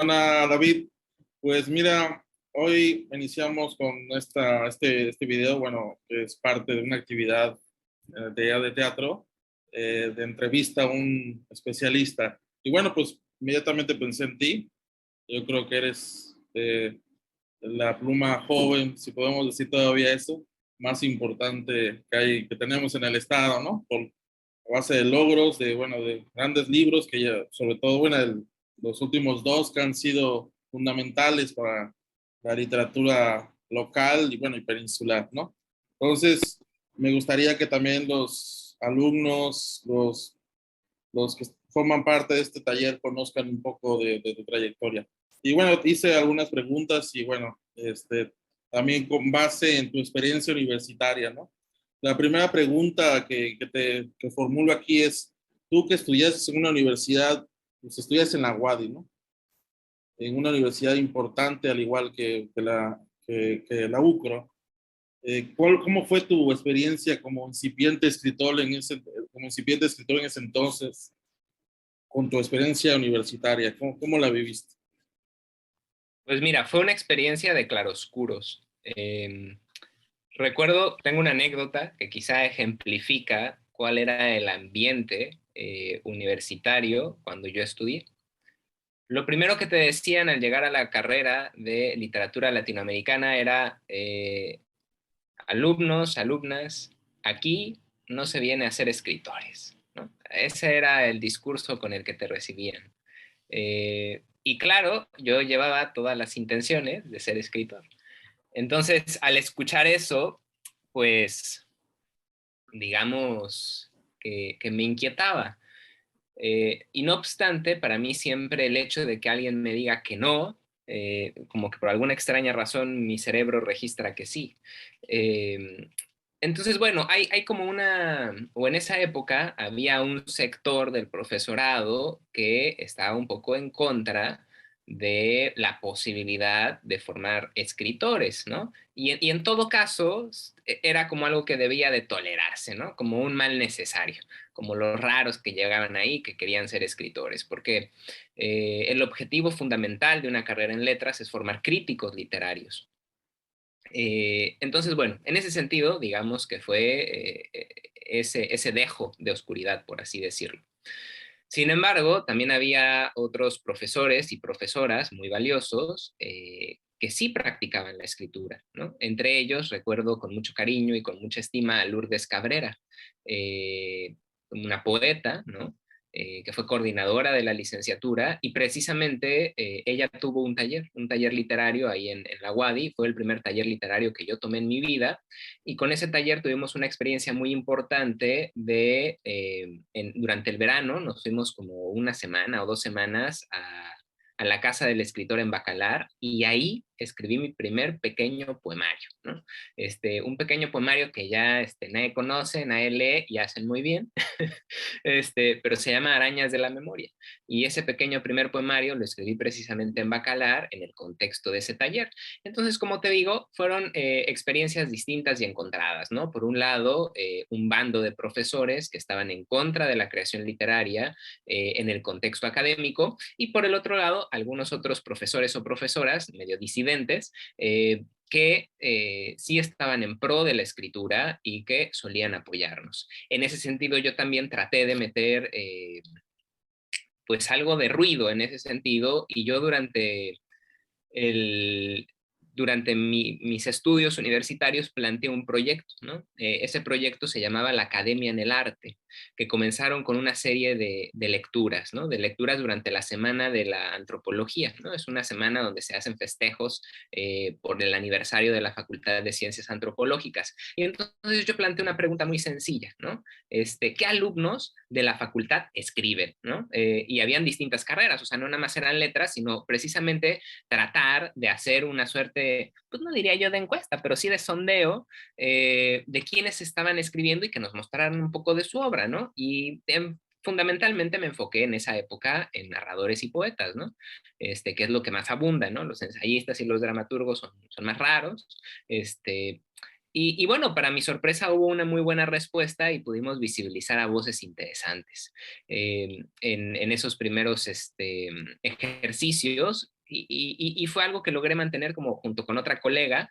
Ana, David, pues mira, hoy iniciamos con este video, bueno, que es parte de una actividad de teatro, de entrevista a un especialista. Y bueno, pues inmediatamente pensé en ti. Yo creo que eres la pluma joven, si podemos decir todavía eso, más importante que tenemos en el estado, ¿no? Por a base de logros, bueno, de grandes libros que ya, sobre todo, bueno, los últimos dos que han sido fundamentales para la literatura local y, bueno, y peninsular, ¿no? Entonces, me gustaría que también los alumnos, los que forman parte de este taller conozcan un poco de tu trayectoria. Y bueno, hice algunas preguntas y bueno, también con base en tu experiencia universitaria, ¿no? La primera pregunta que formulo aquí es, tú que estudias en una universidad, pues estudias en la UADY, ¿no? En una universidad importante, al igual que la UCRO. ¿Cómo fue tu experiencia como incipiente escritor como incipiente escritor en ese entonces? Con tu experiencia universitaria, ¿cómo la viviste? Pues mira, fue una experiencia de claroscuros. Recuerdo, tengo una anécdota que quizá ejemplifica cuál era el ambiente universitario cuando yo estudié. Lo primero que te decían al llegar a la carrera de literatura latinoamericana era, alumnos, alumnas, aquí no se viene a ser escritores, ¿no? Ese era el discurso con el que te recibían. Y claro, yo llevaba todas las intenciones de ser escritor. Entonces, al escuchar eso, pues, digamos que me inquietaba. Y no obstante, para mí siempre el hecho de que alguien me diga que no, como que por alguna extraña razón mi cerebro registra que sí. Eh, entonces, bueno, hay como o en esa época había un sector del profesorado que estaba un poco en contra de la posibilidad de formar escritores, ¿no? Y en todo caso, era como algo que debía de tolerarse, ¿no? Como un mal necesario, como los raros que llegaban ahí que querían ser escritores, porque el objetivo fundamental de una carrera en letras es formar críticos literarios. Entonces, bueno, en ese sentido, digamos que fue ese dejo de oscuridad, por así decirlo. Sin embargo, también había otros profesores y profesoras muy valiosos que sí practicaban la escritura, ¿no? Entre ellos recuerdo con mucho cariño y con mucha estima a Lourdes Cabrera, una poeta, ¿no? Que fue coordinadora de la licenciatura y precisamente ella tuvo un taller literario ahí en la UADY, fue el primer taller literario que yo tomé en mi vida y con ese taller tuvimos una experiencia muy importante durante el verano, nos fuimos como una semana o 2 semanas a la casa del escritor en Bacalar y ahí escribí mi primer pequeño poemario, ¿no? Un pequeño poemario que ya nadie conoce, nadie lee y hacen muy bien, pero se llama Arañas de la Memoria. Y ese pequeño primer poemario lo escribí precisamente en Bacalar, en el contexto de ese taller. Entonces, como te digo, fueron experiencias distintas y encontradas, ¿no? Por un lado, un bando de profesores que estaban en contra de la creación literaria en el contexto académico, y por el otro lado, algunos otros profesores o profesoras medio disidentes que sí estaban en pro de la escritura y que solían apoyarnos. En ese sentido, yo también traté de meter pues algo de ruido en ese sentido, y yo el, durante mis estudios universitarios planteé un proyecto, ¿no? Ese proyecto se llamaba La Academia en el Arte, que comenzaron con una serie de lecturas, ¿no? De lecturas durante la Semana de la Antropología, ¿no? Es una semana donde se hacen festejos por el aniversario de la Facultad de Ciencias Antropológicas. Y entonces yo planteé una pregunta muy sencilla, ¿no? ¿Qué alumnos de la facultad escriben, ¿no? Y habían distintas carreras, o sea, no nada más eran letras, sino precisamente tratar de hacer una suerte, pues no diría yo de encuesta, pero sí de sondeo de quienes estaban escribiendo y que nos mostraran un poco de su obra, ¿no? Y fundamentalmente me enfoqué en esa época en narradores y poetas, ¿no? Que es lo que más abunda, ¿no? Los ensayistas y los dramaturgos son más raros, y bueno, para mi sorpresa hubo una muy buena respuesta y pudimos visibilizar a voces interesantes en esos primeros ejercicios y fue algo que logré mantener como junto con otra colega,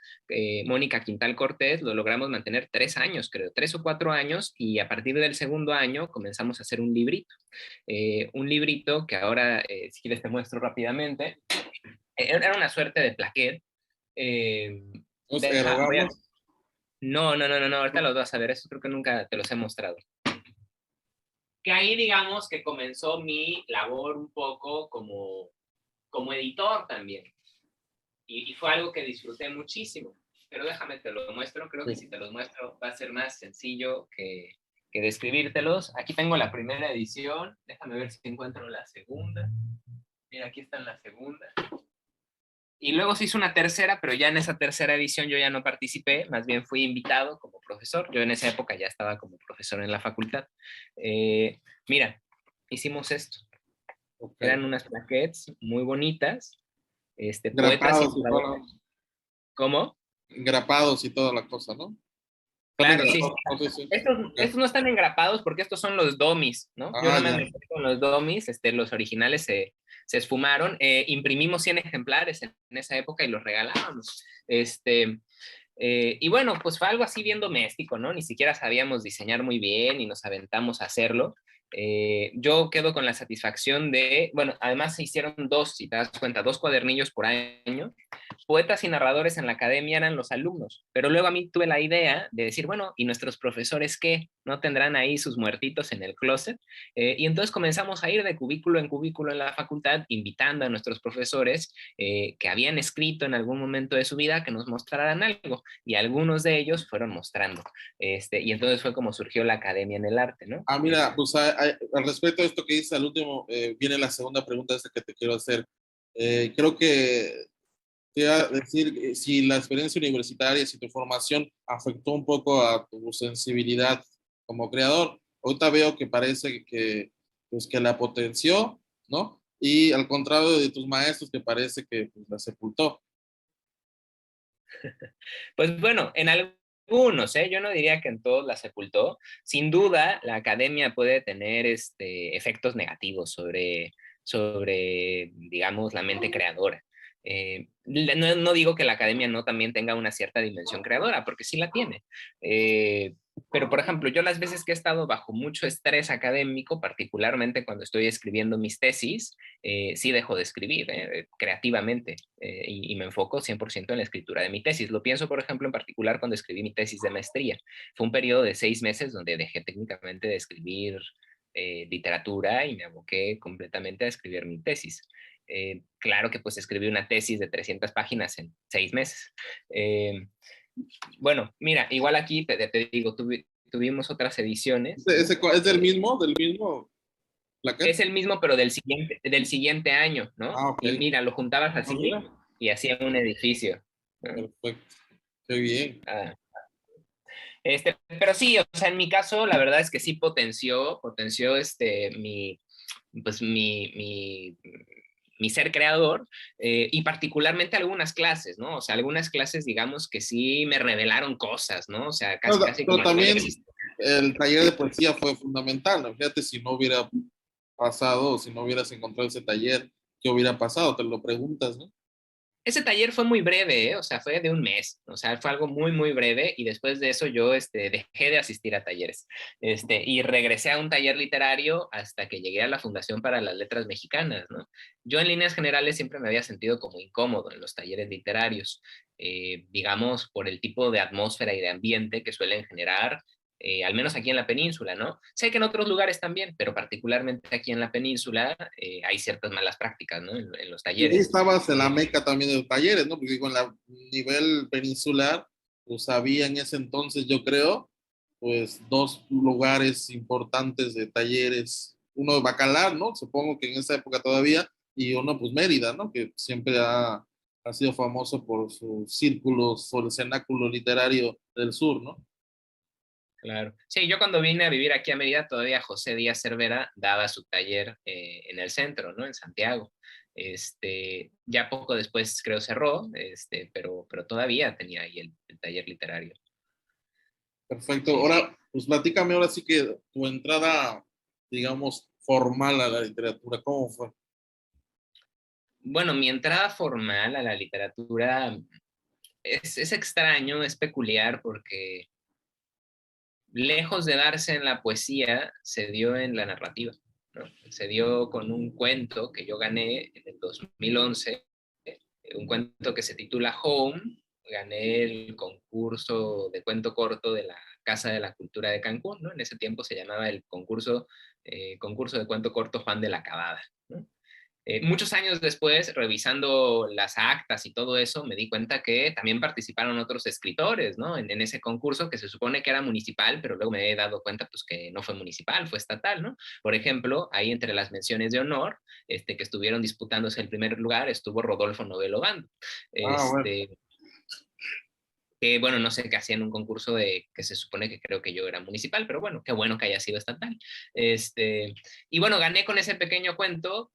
Mónica Quintal Cortés, lo logramos mantener 3 años, creo, 3 o 4 años, y a partir del segundo año comenzamos a hacer un librito que ahora, si quieres te muestro rápidamente. Era una suerte de plaquet. Eh, Nos deja, voy a... erogamos. No, no, no, no, no, ahorita los vas a ver, eso creo que nunca te los he mostrado. Que ahí digamos que comenzó mi labor un poco como editor también. Y fue algo que disfruté muchísimo. Pero déjame te lo muestro, creo que si te los muestro va a ser más sencillo que describírtelos. Aquí tengo la primera edición, déjame ver si encuentro la segunda. Mira, aquí está en la segunda. Y luego se hizo una tercera, pero ya en esa tercera edición yo ya no participé, más bien fui invitado como profesor. Yo en esa época ya estaba como profesor en la facultad. Mira, hicimos esto. Okay. Eran unas plaquettes muy bonitas, poetas y Grapados y todo, jugadores. ¿Cómo? grapados y toda la cosa, ¿no? Están Claro, sí. engrapados, no sé si. Estos no están engrapados porque estos son los dummies, ¿no? Yo Ah, no me ya. metí con los dummies, los originales se esfumaron. Imprimimos 100 ejemplares en esa época y los regalábamos. Y bueno, pues fue algo así bien doméstico, ¿no? Ni siquiera sabíamos diseñar muy bien y nos aventamos a hacerlo. Yo quedo con la satisfacción de, bueno, además se hicieron dos, si te das cuenta, 2 cuadernillos por año. Poetas y narradores en la academia eran los alumnos, pero luego a mí tuve la idea de decir, bueno, ¿y nuestros profesores qué? ¿No tendrán ahí sus muertitos en el closet? Y entonces comenzamos a ir de cubículo en la facultad, invitando a nuestros profesores que habían escrito en algún momento de su vida que nos mostraran algo, y algunos de ellos fueron mostrando. Y entonces fue como surgió la academia en el arte, ¿no? Ah, mira, pues al respecto de esto que dices al último, viene la segunda pregunta esa que te quiero hacer. Creo que te iba a decir si la experiencia universitaria, si tu formación afectó un poco a tu sensibilidad como creador. Ahorita veo que parece pues, que la potenció, ¿no? Y al contrario de tus maestros, que parece que pues, la sepultó. Pues bueno, en algunos, ¿eh? Yo no diría que en todos la sepultó. Sin duda, la academia puede tener efectos negativos sobre, digamos, la mente creadora. No digo que la academia no también tenga una cierta dimensión creadora, porque sí la tiene. Pero, por ejemplo, yo las veces que he estado bajo mucho estrés académico, particularmente cuando estoy escribiendo mis tesis, sí dejo de escribir creativamente y me enfoco 100% en la escritura de mi tesis. Lo pienso, por ejemplo, en particular cuando escribí mi tesis de maestría. Fue un periodo de 6 meses donde dejé técnicamente de escribir literatura y me aboqué completamente a escribir mi tesis. Claro que pues escribí una tesis de 300 páginas en 6 meses. Bueno, mira, igual aquí te digo, tuvimos otras ediciones. ¿Es del mismo plaquet? Es el mismo, pero del siguiente año, ¿no? Ah, ok. Y mira, lo juntabas Ah, así mira. y hacía un edificio, ¿no? Perfecto. Qué bien. Ah, pero sí, o sea, en mi caso, la verdad es que sí potenció pues mi ser creador, y particularmente algunas clases, ¿no? O sea, algunas clases, digamos, que sí me revelaron cosas, ¿no? O sea, casi, casi Pero como a nivel también existencial. el taller de poesía fue fundamental, ¿no? Fíjate si no hubiera pasado o si no hubieras encontrado ese taller, ¿qué hubiera pasado? Te lo preguntas, ¿no? Ese taller fue muy breve, ¿eh? O sea, fue de un mes, o sea, fue algo muy, muy breve, y después de eso yo dejé de asistir a talleres, y regresé a un taller literario hasta que llegué a la Fundación para las Letras Mexicanas, ¿no? Yo en líneas generales siempre me había sentido como incómodo en los talleres literarios, digamos, por el tipo de atmósfera y de ambiente que suelen generar, al menos aquí en la península, ¿no? Sé que en otros lugares también, pero particularmente aquí en la península hay ciertas malas prácticas, ¿no? En los Y ahí talleres. estabas en la meca también de los talleres, ¿no? Porque con la nivel peninsular, pues había en ese entonces, yo creo, pues dos lugares importantes de talleres. Uno de Bacalar, ¿no? Supongo que en esa época todavía, y uno, pues Mérida, ¿no? Que siempre ha sido famoso por sus círculos, por el cenáculo literario del sur, ¿no? Claro. Sí, yo cuando vine a vivir aquí a Mérida, todavía José Díaz Cervera daba su taller en el centro, ¿no? En Santiago. Ya poco después creo cerró, pero todavía tenía ahí el taller literario. Perfecto. Sí, sí. Ahora, pues platícame ahora sí que tu entrada, digamos, formal a la literatura, ¿cómo fue? bueno, mi entrada formal a la literatura es extraño, es peculiar porque lejos de darse en la poesía, se dio en la narrativa, ¿no? Se dio con un cuento que yo gané en el 2011, un cuento que se titula Home. Gané el concurso de cuento corto de la Casa de la Cultura de Cancún, ¿no? En ese tiempo se llamaba el concurso de cuento corto Juan de la Cabada, ¿no? Muchos años después, revisando las actas y todo eso, me di cuenta que también participaron otros escritores, ¿no? En ese concurso que se supone que era municipal, pero luego me he dado cuenta pues que no fue municipal, fue estatal, ¿no? Por ejemplo, ahí entre las menciones de honor, que estuvieron disputándose el primer lugar, estuvo Rodolfo Novelo Bando. Ah, bueno. Que bueno, no sé qué hacía en un concurso de que se supone que creo que yo era municipal, pero bueno, qué bueno que haya sido estatal. Y bueno, gané con ese pequeño cuento.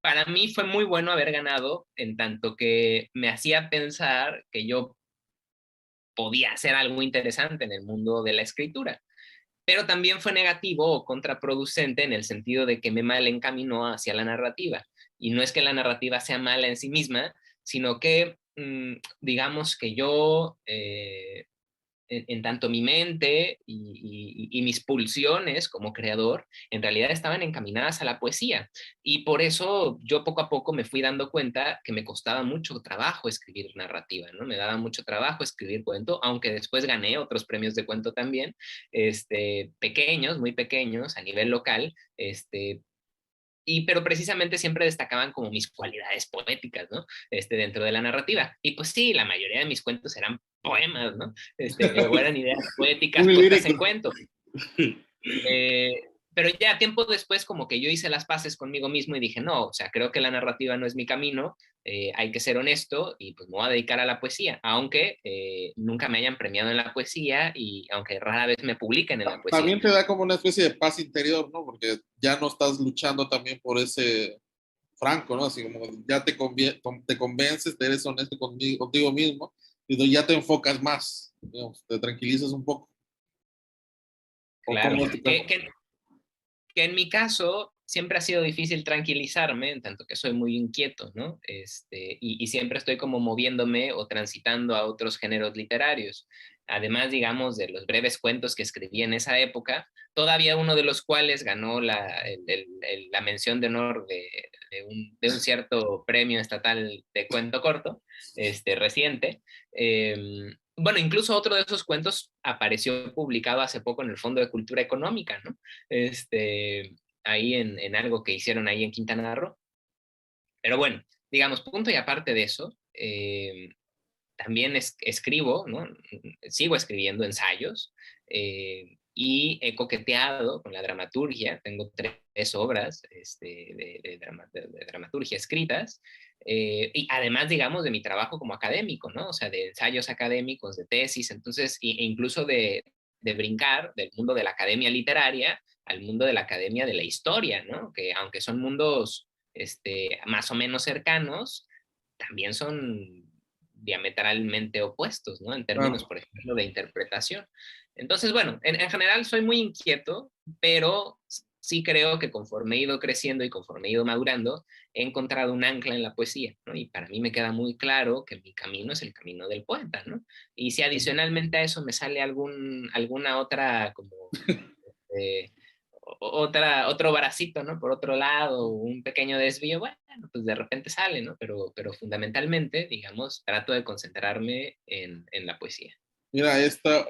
Para mí fue muy bueno haber ganado, en tanto que me hacía pensar que yo podía hacer algo interesante en el mundo de la escritura, pero también fue negativo o contraproducente en el sentido de que me mal encaminó hacia la narrativa. Y no es que la narrativa sea mala en sí misma, sino que digamos que yo en tanto mi mente y mis pulsiones como creador en realidad estaban encaminadas a la poesía. Y por eso yo poco a poco me fui dando cuenta que me costaba mucho trabajo escribir narrativa, ¿no? Me daba mucho trabajo escribir cuento, aunque después gané otros premios de cuento también, pequeños, muy pequeños a nivel local, pero precisamente siempre destacaban como mis cualidades poéticas, ¿no? Dentro de la narrativa. Y pues sí, la mayoría de mis cuentos eran poemas, ¿no? O eran ideas poéticas Muy puestas lírico. en cuento. Eh, pero ya tiempo después como que yo hice las paces conmigo mismo y dije, no, o sea, creo que la narrativa no es mi camino, hay que ser honesto y pues me voy a dedicar a la poesía, aunque nunca me hayan premiado en la poesía y aunque rara vez me publiquen en la poesía. También te da como una especie de paz interior, ¿no? Porque ya no estás luchando también por ese franco, ¿no? Así como ya te convences, te eres honesto contigo mismo, y ya te enfocas más, digamos, te tranquilizas un poco. ¿O Claro, cómo es tu caso? que en mi caso siempre ha sido difícil tranquilizarme, en tanto que soy muy inquieto, ¿no? Y siempre estoy como moviéndome o transitando a otros géneros literarios. Además, digamos, de los breves cuentos que escribí en esa época, todavía uno de los cuales ganó la mención de honor de un cierto premio estatal de cuento corto, reciente. Bueno, incluso otro de esos cuentos apareció publicado hace poco en el Fondo de Cultura Económica, ¿no? Ahí en algo que hicieron ahí en Quintana Roo. Pero bueno, digamos, punto y aparte de eso, también escribo, ¿no? Sigo escribiendo ensayos y he coqueteado con la dramaturgia. Tengo tres obras de dramaturgia escritas y además, digamos, de mi trabajo como académico, ¿no? O sea, de ensayos académicos, de tesis, entonces, e incluso de brincar del mundo de la academia literaria al mundo de la academia de la historia, ¿no? Que aunque son mundos más o menos cercanos, también son diametralmente opuestos, ¿no? En términos, Claro. por ejemplo, de interpretación. Entonces, bueno, en general soy muy inquieto, pero sí creo que conforme he ido creciendo y conforme he ido madurando, he encontrado un ancla en la poesía, ¿no? Y para mí me queda muy claro que mi camino es el camino del poeta, ¿no? Y si adicionalmente a eso me sale alguna otra como eh, otro bracito, ¿no? Por otro lado, un pequeño desvío, bueno, pues de repente sale, ¿no? Pero fundamentalmente, digamos, trato de concentrarme en la poesía. Mira, esta,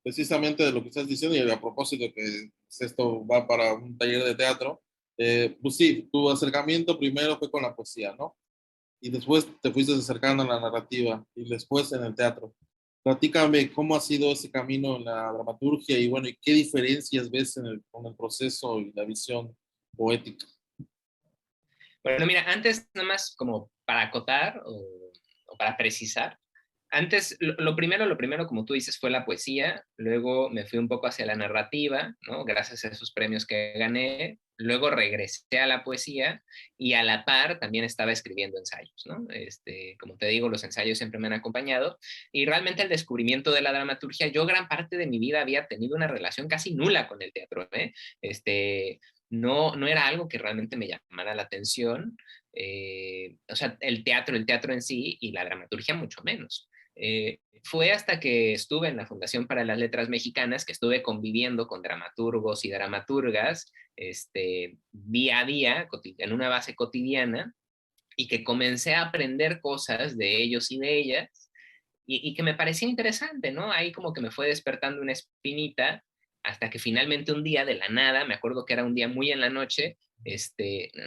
precisamente de lo que estás diciendo, y a propósito que esto va para un taller de teatro, pues sí, tu acercamiento primero fue con la poesía, ¿no? Y después te fuiste acercando a la narrativa y después en el teatro. Platícame cómo ha sido ese camino en la dramaturgia y bueno, y qué diferencias ves con el proceso y la visión poética. Bueno, mira, antes nada más como para acotar o para precisar, antes, lo primero, como tú dices, fue la poesía, luego me fui un poco hacia la narrativa, ¿no? Gracias a esos premios que gané, luego regresé a la poesía y a la par también estaba escribiendo ensayos, ¿no? Como te digo, los ensayos siempre me han acompañado y realmente el descubrimiento de la dramaturgia, yo gran parte de mi vida había tenido una relación casi nula con el teatro, ¿eh? No era algo que realmente me llamara la atención. o sea, el teatro en sí y la dramaturgia mucho menos. Fue hasta que estuve en la Fundación para las Letras Mexicanas, que estuve conviviendo con dramaturgos y dramaturgas día a día, en una base cotidiana, y que comencé a aprender cosas de ellos y de ellas, y que me parecía interesante, ¿no? Ahí como que me fue despertando una espinita, hasta que finalmente un día de la nada, me acuerdo que era un día muy en la noche,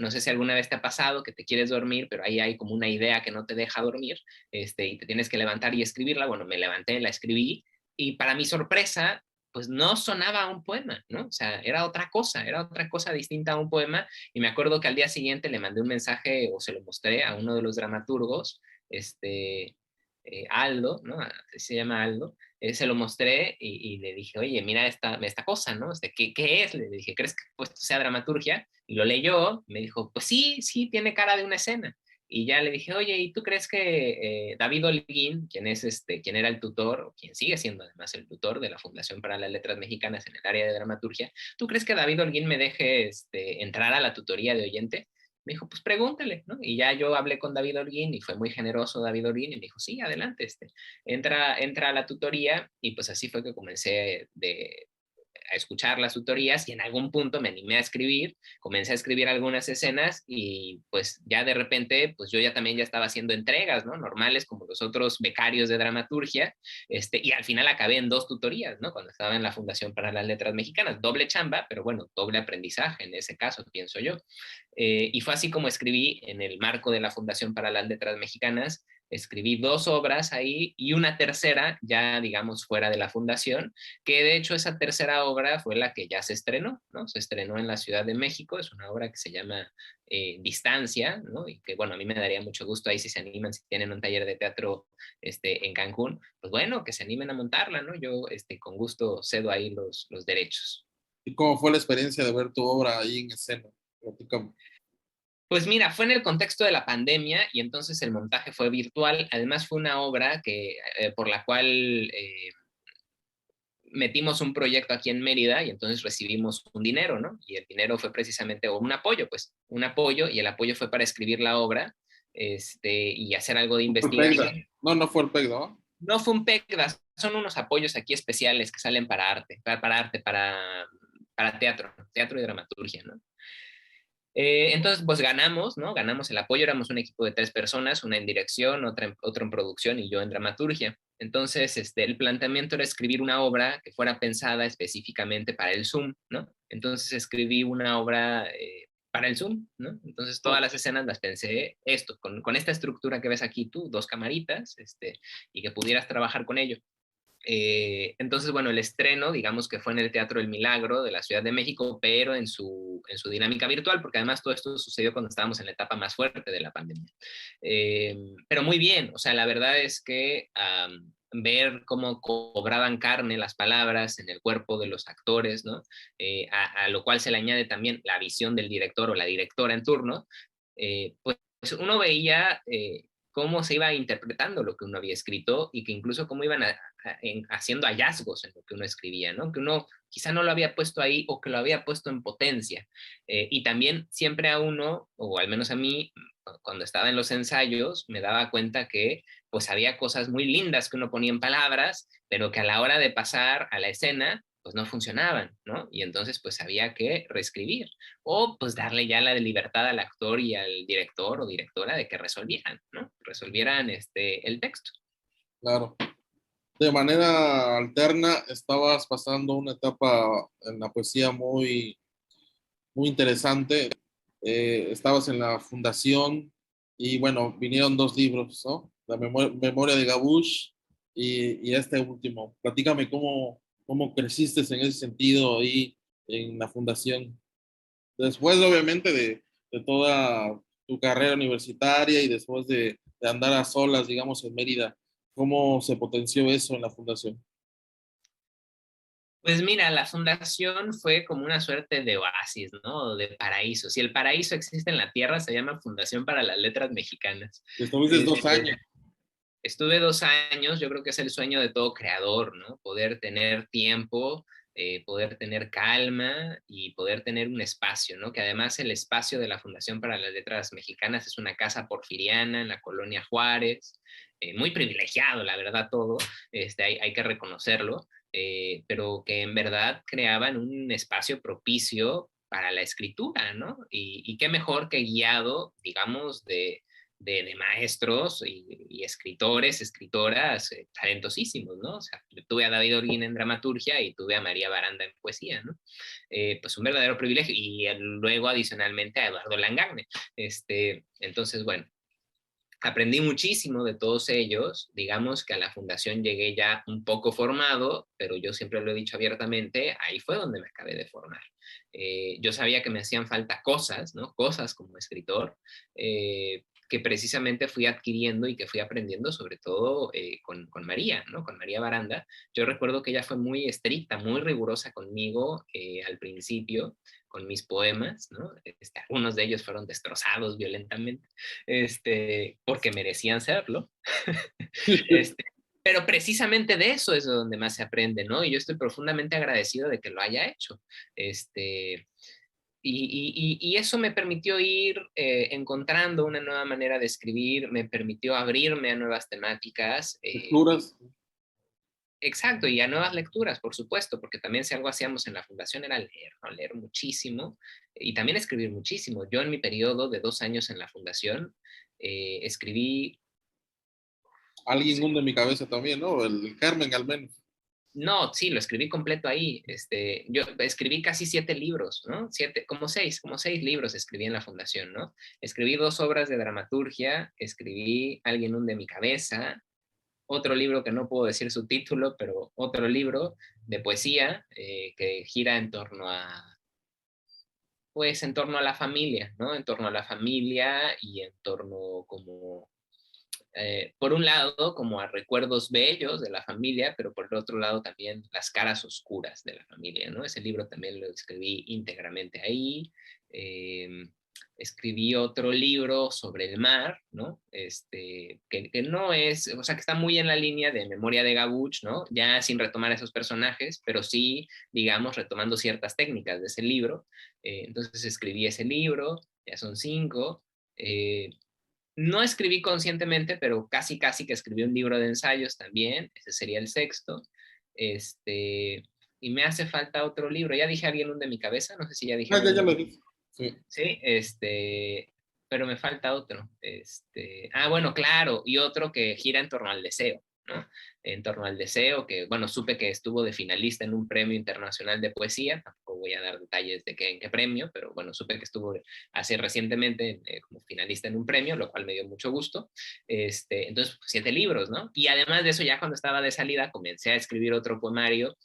no sé si alguna vez te ha pasado que te quieres dormir, pero ahí hay como una idea que no te deja dormir, y te tienes que levantar y escribirla. Bueno, me levanté, la escribí, y para mi sorpresa, pues no sonaba un poema, ¿no? O sea, era otra cosa distinta a un poema, y me acuerdo que al día siguiente le mandé un mensaje o se lo mostré a uno de los dramaturgos, Aldo, ¿no? Se llama Aldo. Se lo mostré y le dije, oye, mira esta cosa, ¿no? ¿Qué es? Le dije, ¿crees que pues, sea dramaturgia? Y lo leyó, me dijo, pues sí, sí, tiene cara de una escena. Y ya le dije, oye, ¿y tú crees que David Holguín, quien era el tutor, o quien sigue siendo además el tutor de la Fundación para las Letras Mexicanas en el área de dramaturgia, ¿tú crees que David Holguín me deje entrar a la tutoría de oyente? Me dijo, pues pregúntale, ¿no? Y ya yo hablé con David Holguín y fue muy generoso David Holguín y me dijo, sí, adelante, entra a la tutoría, y pues así fue que comencé a escuchar las tutorías, y en algún punto me animé a escribir, comencé a escribir algunas escenas, y pues ya de repente, pues yo ya también ya estaba haciendo entregas, ¿no? Normales como los otros becarios de dramaturgia, y al final acabé en 2 tutorías, ¿no? Cuando estaba en la Fundación para las Letras Mexicanas, doble chamba, pero bueno, doble aprendizaje en ese caso, pienso yo. Y fue así como escribí en el marco de la Fundación para las Letras Mexicanas. Escribí 2 obras ahí y una tercera ya, digamos, fuera de la fundación, que de hecho esa tercera obra fue la que ya se estrenó, ¿no? Se estrenó en la Ciudad de México, es una obra que se llama Distancia, ¿no? Y que, bueno, a mí me daría mucho gusto ahí si se animan, si tienen un taller de teatro en Cancún, pues bueno, que se animen a montarla, ¿no? Yo con gusto cedo ahí los derechos. ¿Y cómo fue la experiencia de ver tu obra ahí en escena? Platícame. Pues mira, fue en el contexto de la pandemia, y entonces el montaje fue virtual. Además fue una obra por la cual metimos un proyecto aquí en Mérida, y entonces recibimos un dinero, ¿no? Y el dinero fue precisamente un apoyo, pues, un apoyo, y el apoyo fue para escribir la obra, y hacer algo de ¿No fue el PECDA? investigación. No, no fue el PECDA, ¿no? No fue un PECDA, son unos apoyos aquí especiales que salen para arte, para teatro y dramaturgia, ¿no? Entonces, pues ganamos, ¿no? Ganamos el apoyo, éramos un equipo de 3 personas, una en dirección, otro en producción y yo en dramaturgia. Entonces, el planteamiento era escribir una obra que fuera pensada específicamente para el Zoom, ¿no? Entonces escribí una obra para el Zoom, ¿no? Entonces todas las escenas las pensé con esta estructura que ves aquí tú, 2 camaritas, y que pudieras trabajar con ello. Entonces, bueno, el estreno, digamos que fue en el Teatro El Milagro de la Ciudad de México, pero en su dinámica virtual, porque además todo esto sucedió cuando estábamos en la etapa más fuerte de la pandemia. Pero muy bien, o sea, la verdad es que ver cómo cobraban carne las palabras en el cuerpo de los actores, ¿no? A lo cual se le añade también la visión del director o la directora en turno, pues uno veía cómo se iba interpretando lo que uno había escrito, y que incluso cómo iban haciendo hallazgos en lo que uno escribía, ¿no? Que uno quizá no lo había puesto ahí, o que lo había puesto en potencia. Y también siempre a uno, o al menos a mí, cuando estaba en los ensayos, me daba cuenta que pues había cosas muy lindas que uno ponía en palabras, pero que a la hora de pasar a la escena, pues no funcionaban, ¿no? Y entonces pues había que reescribir, o pues darle ya la libertad al actor y al director o directora de que resolvieran, ¿no? Resolvieran el texto. Claro. De manera alterna, estabas pasando una etapa en la poesía muy, muy interesante. Estabas en la fundación y bueno, vinieron 2 libros, ¿no? La Memoria de Gabush y este último. Platícame cómo creciste en ese sentido ahí en la fundación. Después, obviamente, de toda tu carrera universitaria y después de andar a solas, digamos, en Mérida, ¿cómo se potenció eso en la fundación? Pues mira, la fundación fue como una suerte de oasis, ¿no? De paraíso. Si el paraíso existe en la tierra, se llama Fundación para las Letras Mexicanas. Estuviste Eh, 2 años. Estuve 2 años, yo creo que es el sueño de todo creador, ¿no? Poder tener tiempo, poder tener calma y poder tener un espacio, ¿no? Que además el espacio de la Fundación para las Letras Mexicanas es una casa porfiriana en la colonia Juárez, muy privilegiado, la verdad, todo, hay que reconocerlo, pero que en verdad creaban un espacio propicio para la escritura, ¿no? Y qué mejor que guiado, digamos, de maestros y escritores, escritoras talentosísimos, ¿no? O sea, tuve a David Holguín en dramaturgia y tuve a María Baranda en poesía, ¿no? Pues un verdadero privilegio. Y luego adicionalmente a Eduardo Langagne. Entonces, bueno, aprendí muchísimo de todos ellos. Digamos que a la fundación llegué ya un poco formado, pero yo siempre lo he dicho abiertamente, ahí fue donde me acabé de formar. Yo sabía que me hacían falta cosas, ¿no? Cosas como escritor, que precisamente fui adquiriendo y que fui aprendiendo, sobre todo con María, ¿no? Con María Baranda. Yo recuerdo que ella fue muy estricta, muy rigurosa conmigo al principio, con mis poemas, ¿no? Algunos de ellos fueron destrozados violentamente, porque merecían serlo. este, pero precisamente de eso es de donde más se aprende, ¿no? Y yo estoy profundamente agradecido de que lo haya hecho. Este, y eso me permitió ir encontrando una nueva manera de escribir, me permitió abrirme a nuevas temáticas. Lecturas. Exacto, y a nuevas lecturas, por supuesto, porque también si algo hacíamos en la fundación era leer, ¿no? Leer muchísimo y también escribir muchísimo. Yo en mi periodo de 2 años en la fundación escribí, no Alguien sé, hunde mi cabeza también, ¿no? El Carmen al menos. no, sí, lo escribí completo ahí. Yo escribí casi 7 libros, ¿no? Como seis libros escribí en la fundación, ¿no? Escribí 2 obras de dramaturgia, escribí Alguien hunde mi cabeza, otro libro que no puedo decir su título, pero otro libro de poesía que gira pues en torno a la familia, ¿no? En torno a la familia y en torno como por un lado, como a recuerdos bellos de la familia, pero por el otro lado también las caras oscuras de la familia, ¿no? Ese libro también lo escribí íntegramente ahí. Eh, Escribí otro libro sobre el mar, ¿no? Que no es, o sea, que está muy en la línea de Memoria de Gabuch, ¿no? Ya sin retomar esos personajes, pero sí, digamos, retomando ciertas técnicas de ese libro. Entonces escribí ese libro, ya son 5. Eh, no escribí conscientemente, pero casi, casi que escribí un libro de ensayos también, ese sería el 6º, y me hace falta otro libro, ya dije Alguien hunde mi cabeza, no sé si ya dije Ah, ya, Alguien ya hunde lo mi dije. Sí. sí, pero me falta otro, bueno, claro, y otro que gira en torno al deseo, ¿no? En torno al deseo, que, bueno, supe que estuvo de finalista en un premio internacional de poesía, tampoco voy a dar detalles de en qué premio, pero bueno, supe que estuvo hace recientemente como finalista en un premio, lo cual me dio mucho gusto. Entonces, 7 libros, ¿no? Y además de eso, ya cuando estaba de salida, comencé a escribir otro poemario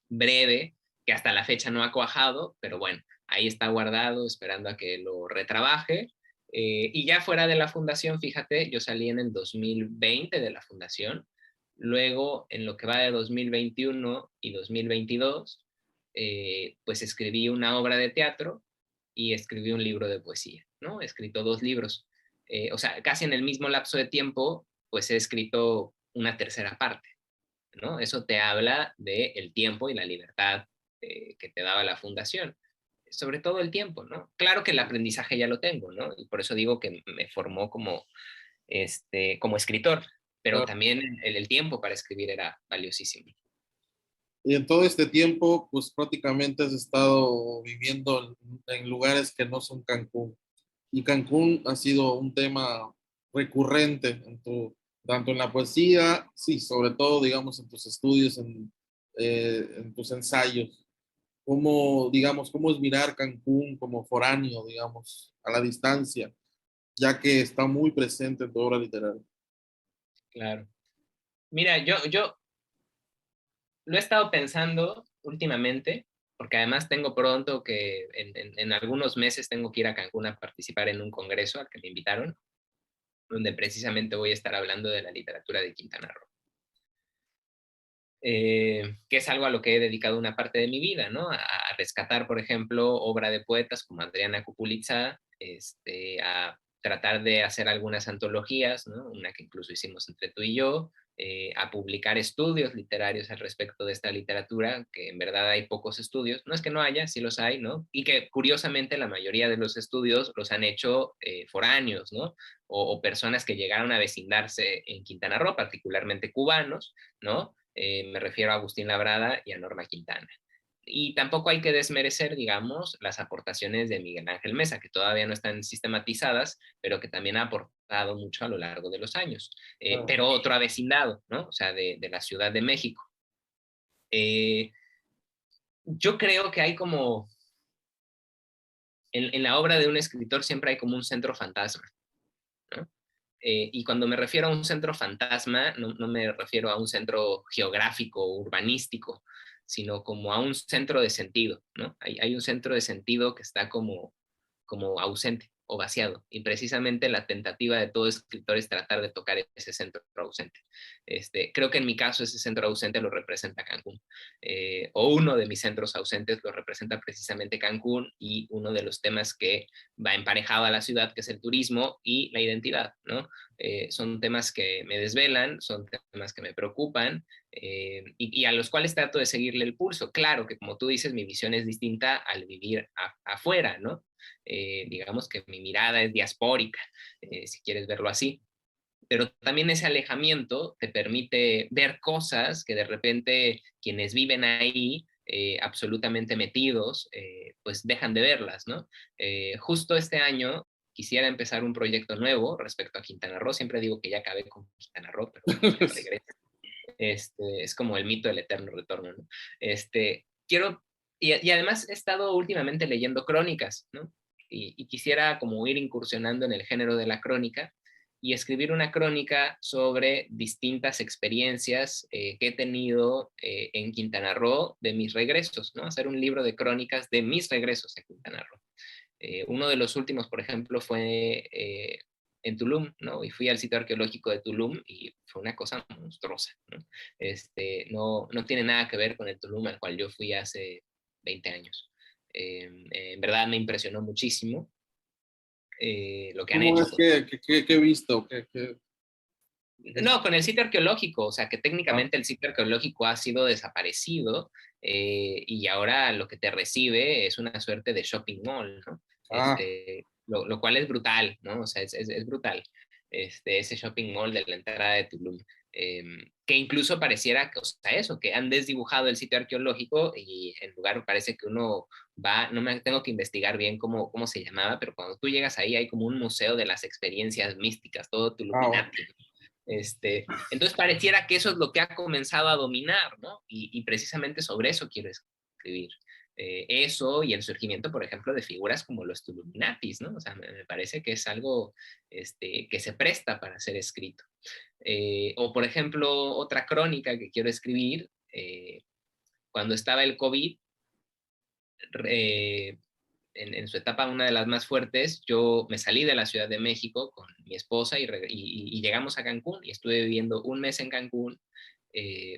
breve, que hasta la fecha no ha cuajado, pero bueno, ahí está guardado, esperando a que lo retrabaje. Y ya fuera de la fundación, fíjate, yo salí en el 2020 de la fundación, luego en lo que va de 2021 y 2022, pues escribí una obra de teatro y escribí un libro de poesía, ¿no? He escrito 2 libros. O sea, casi en el mismo lapso de tiempo, pues he escrito una tercera parte, ¿no? Eso te habla del tiempo y la libertad que te daba la fundación. Sobre todo el tiempo, ¿no? Claro que el aprendizaje ya lo tengo, ¿no? Y por eso digo que me formó como escritor, pero Claro. también el tiempo para escribir era valiosísimo. Y en todo este tiempo, pues prácticamente has estado viviendo en lugares que no son Cancún. Y Cancún ha sido un tema recurrente tanto en la poesía, sí, sobre todo, digamos, en tus estudios, en tus ensayos. ¿Cómo, digamos, cómo es mirar Cancún como foráneo, digamos, a la distancia, ya que está muy presente en tu obra literaria? Claro. Mira, yo lo he estado pensando últimamente, porque además tengo pronto que en algunos meses tengo que ir a Cancún a participar en un congreso al que me invitaron, donde precisamente voy a estar hablando de la literatura de Quintana Roo. Que es algo a lo que he dedicado una parte de mi vida, ¿no? A rescatar, por ejemplo, obra de poetas como Adriana Cuculitza, a tratar de hacer algunas antologías, ¿no? Una que incluso hicimos entre tú y yo, a publicar estudios literarios al respecto de esta literatura, que en verdad hay pocos estudios, no es que no haya, sí los hay, ¿no? Y que curiosamente la mayoría de los estudios los han hecho foráneos, ¿no? O personas que llegaron a vecindarse en Quintana Roo, particularmente cubanos, ¿no? Me refiero a Agustín Labrada y a Norma Quintana. Y tampoco hay que desmerecer, digamos, las aportaciones de Miguel Ángel Mesa, que todavía no están sistematizadas, pero que también ha aportado mucho a lo largo de los años. Pero otro avecindado, ¿no? O sea, de la Ciudad de México. Eh, yo creo que hay como, en la obra de un escritor siempre hay como un centro fantasma, ¿no? Y cuando me refiero a un centro fantasma, no me refiero a un centro geográfico o urbanístico, sino como a un centro de sentido, ¿no? Hay un centro de sentido que está como ausente o vaciado. Y precisamente la tentativa de todo escritor es tratar de tocar ese centro ausente. Creo que en mi caso ese centro ausente lo representa Cancún. O uno de mis centros ausentes lo representa precisamente Cancún, y uno de los temas que va emparejado a la ciudad, que es el turismo y la identidad, ¿no? Son temas que me desvelan, son temas que me preocupan, y a los cuales trato de seguirle el pulso. Claro que, como tú dices, mi visión es distinta al vivir afuera, ¿no? Digamos que mi mirada es diaspórica, si quieres verlo así. Pero también ese alejamiento te permite ver cosas que de repente quienes viven ahí, absolutamente metidos, pues dejan de verlas, ¿no? Justo este año quisiera empezar un proyecto nuevo respecto a Quintana Roo. Siempre digo que ya acabé con Quintana Roo, pero ya regresa. Es como el mito del eterno retorno, ¿no? Quiero, y además he estado últimamente leyendo crónicas, ¿no? Y quisiera como ir incursionando en el género de la crónica y escribir una crónica sobre distintas experiencias que he tenido en Quintana Roo de mis regresos, ¿no? Hacer un libro de crónicas de mis regresos a Quintana Roo. Uno de los últimos, por ejemplo, fue en Tulum, ¿no? Y fui al sitio arqueológico de Tulum y fue una cosa monstruosa, ¿no? No tiene nada que ver con el Tulum al cual yo fui hace 20 años. En verdad me impresionó muchísimo lo que han ¿Cómo hecho es con... que he visto? No, con el sitio arqueológico, o sea, que Ah, técnicamente el sitio arqueológico ha sido desaparecido, y ahora lo que te recibe es una suerte de shopping mall, ¿no? ah, Lo cual es brutal, ¿no? O sea, es brutal, ese shopping mall de la entrada de Tulum. Que incluso pareciera que, o sea, eso, que han desdibujado el sitio arqueológico y en lugar parece que uno va, no me tengo que investigar bien cómo se llamaba, pero cuando tú llegas ahí hay como un museo de las experiencias místicas, todo ah, Tuluminati. Entonces pareciera que eso es lo que ha comenzado a dominar, ¿no? Y precisamente sobre eso quiero escribir. Eso y el surgimiento, por ejemplo, de figuras como los Tuluminatis, ¿no? O sea, me parece que es algo que se presta para ser escrito. O, por ejemplo, otra crónica que quiero escribir, cuando estaba el COVID, eh, en su etapa, una de las más fuertes, yo me salí de la Ciudad de México con mi esposa y llegamos a Cancún y estuve viviendo un mes en Cancún,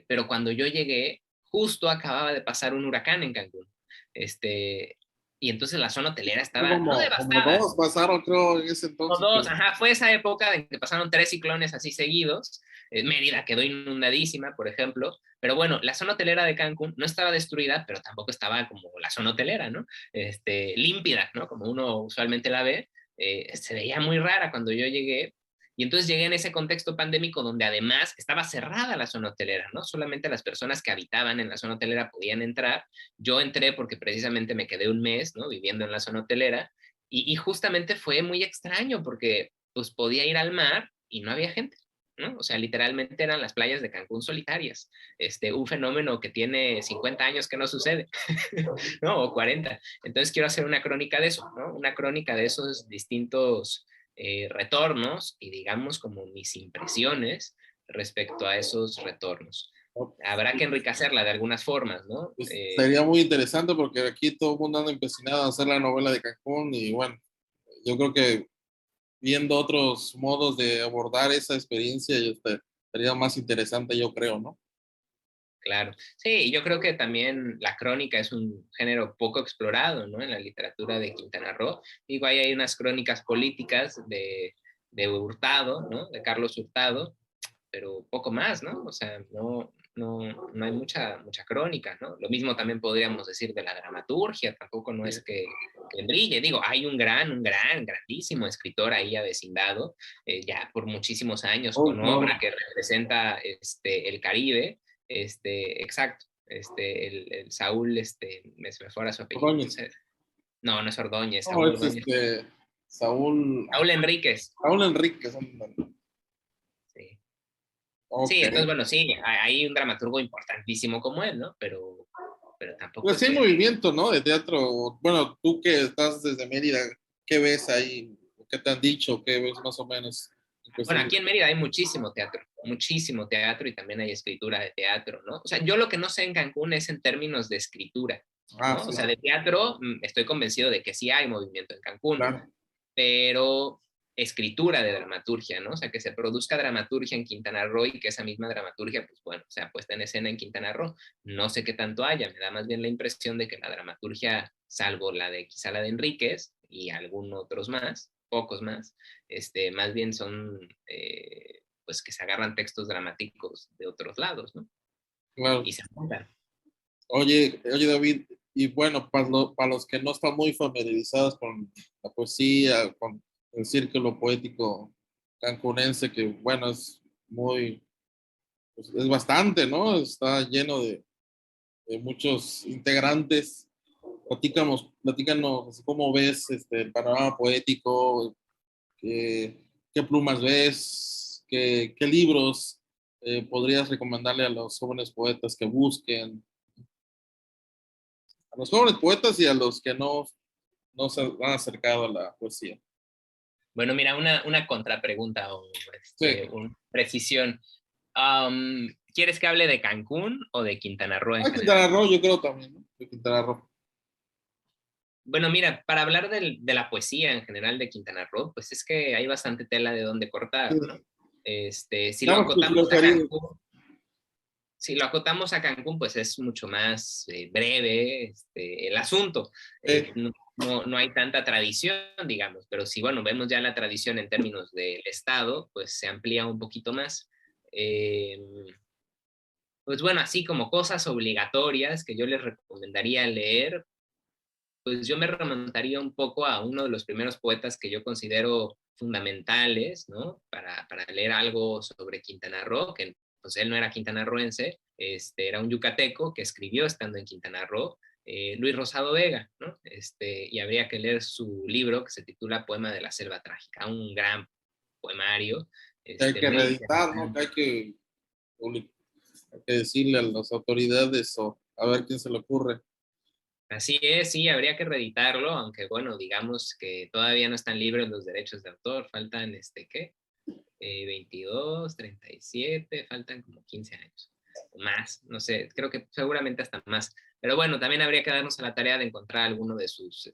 pero cuando yo llegué, justo acababa de pasar un huracán en Cancún. Este, y entonces la zona hotelera estaba, no como devastada, dos pasaron, creo, en ese o entonces. dos, ajá, fue esa época en que pasaron 3 ciclones así seguidos. Mérida quedó inundadísima, por ejemplo, pero bueno, la zona hotelera de Cancún no estaba destruida, pero tampoco estaba como la zona hotelera, ¿no? Límpida, ¿no? Como uno usualmente la ve. Se veía muy rara cuando yo llegué, y entonces llegué en ese contexto pandémico donde además estaba cerrada la zona hotelera, ¿no? Solamente las personas que habitaban en la zona hotelera podían entrar. Yo entré porque precisamente me quedé un mes, ¿no? Viviendo en la zona hotelera, y justamente fue muy extraño porque pues podía ir al mar y no había gente, ¿no? O sea, literalmente eran las playas de Cancún solitarias. Un fenómeno que tiene 50 años que no sucede, ¿no? O 40. Entonces quiero hacer una crónica de eso, ¿no? Una crónica de esos distintos retornos y digamos como mis impresiones respecto a esos retornos. Habrá que enriquecerla de algunas formas, ¿no? Pues, sería muy interesante porque aquí todo el mundo anda empecinado a hacer la novela de Cancún y bueno, yo creo que viendo otros modos de abordar esa experiencia sería más interesante, yo creo, ¿no? Claro. Sí, yo creo que también la crónica es un género poco explorado, ¿no? En la literatura de Quintana Roo. Digo, ahí hay unas crónicas políticas de Hurtado, ¿no? De Carlos Hurtado, pero poco más, ¿no? O sea, no hay mucha crónica, ¿no? Lo mismo también podríamos decir de la dramaturgia, tampoco no es que brille. Digo, hay un grandísimo escritor ahí avecindado, ya por muchísimos años, Oh, con no. obra que representa el Caribe, exacto, el Saúl, se me fuera su apellido, Ordóñez. no, no es Ordóñez, No, Saúl es Ordóñez, Saúl, Saúl Enríquez, Saúl Enríquez. sí. Ok. Sí, entonces, bueno, sí, hay un dramaturgo importantísimo como él, ¿no? Pero tampoco Pues sí es hay que... movimiento, ¿no? De teatro. Bueno, tú que estás desde Mérida, ¿qué ves ahí? ¿Qué te han dicho? ¿Qué ves más o menos en Bueno, cuestión de... aquí en Mérida hay muchísimo teatro y también hay escritura de teatro, ¿no? O sea, yo lo que no sé en Cancún es en términos de escritura, Ah, ¿no? O sí, sea, de teatro estoy convencido de que sí hay movimiento en Cancún, claro. pero escritura de dramaturgia, ¿no? O sea, que se produzca dramaturgia en Quintana Roo y que esa misma dramaturgia, pues bueno, o sea, puesta en escena en Quintana Roo. No sé qué tanto haya, me da más bien la impresión de que la dramaturgia, salvo la de quizá la de Enríquez y algunos otros más, pocos más, más bien son, pues que se agarran textos dramáticos de otros lados, ¿no? Claro. Y se juntan. Oye, David, y bueno, para los que no están muy familiarizados con la poesía, con el círculo poético cancunense, que bueno, es muy, pues, es bastante, ¿no? Está lleno de muchos integrantes. Platícanos así cómo ves el panorama poético, qué plumas ves, qué libros podrías recomendarle a los jóvenes poetas que busquen, a los jóvenes poetas y a los que no se han acercado a la poesía. Bueno, mira, una contrapregunta o Sí, una precisión. ¿Quieres que hable de Cancún o de Quintana Roo en ah, Quintana general? Roo, yo creo también, ¿no? De Quintana Roo. Bueno, mira, para hablar de la poesía en general de Quintana Roo, pues es que hay bastante tela de dónde cortar, ¿no? Sí. Si lo Digamos tus acotamos a preferidos. Cancún, si lo acotamos a Cancún, pues es mucho más breve el asunto. Sí. No hay tanta tradición, digamos, pero si, bueno, vemos ya la tradición en términos del Estado, pues se amplía un poquito más. Eh, pues bueno, así como cosas obligatorias que yo les recomendaría leer, pues yo me remontaría un poco a uno de los primeros poetas que yo considero fundamentales, ¿no? Para leer algo sobre Quintana Roo, que pues él no era quintanarroense, era un yucateco que escribió estando en Quintana Roo, Luis Rosado Vega, ¿no? Y habría que leer su libro que se titula Poema de la Selva Trágica, un gran poemario, Que hay que muy reeditar, ¿no? interesante. Hay que decirle a las autoridades o a ver quién se le ocurre. Así es, sí, habría que reeditarlo, aunque bueno, digamos que todavía no están libres los derechos de autor, faltan, ¿qué? 22, 37, faltan como 15 años, o más, no sé, creo que seguramente hasta más. Pero bueno, también habría que darnos a la tarea de encontrar alguno de sus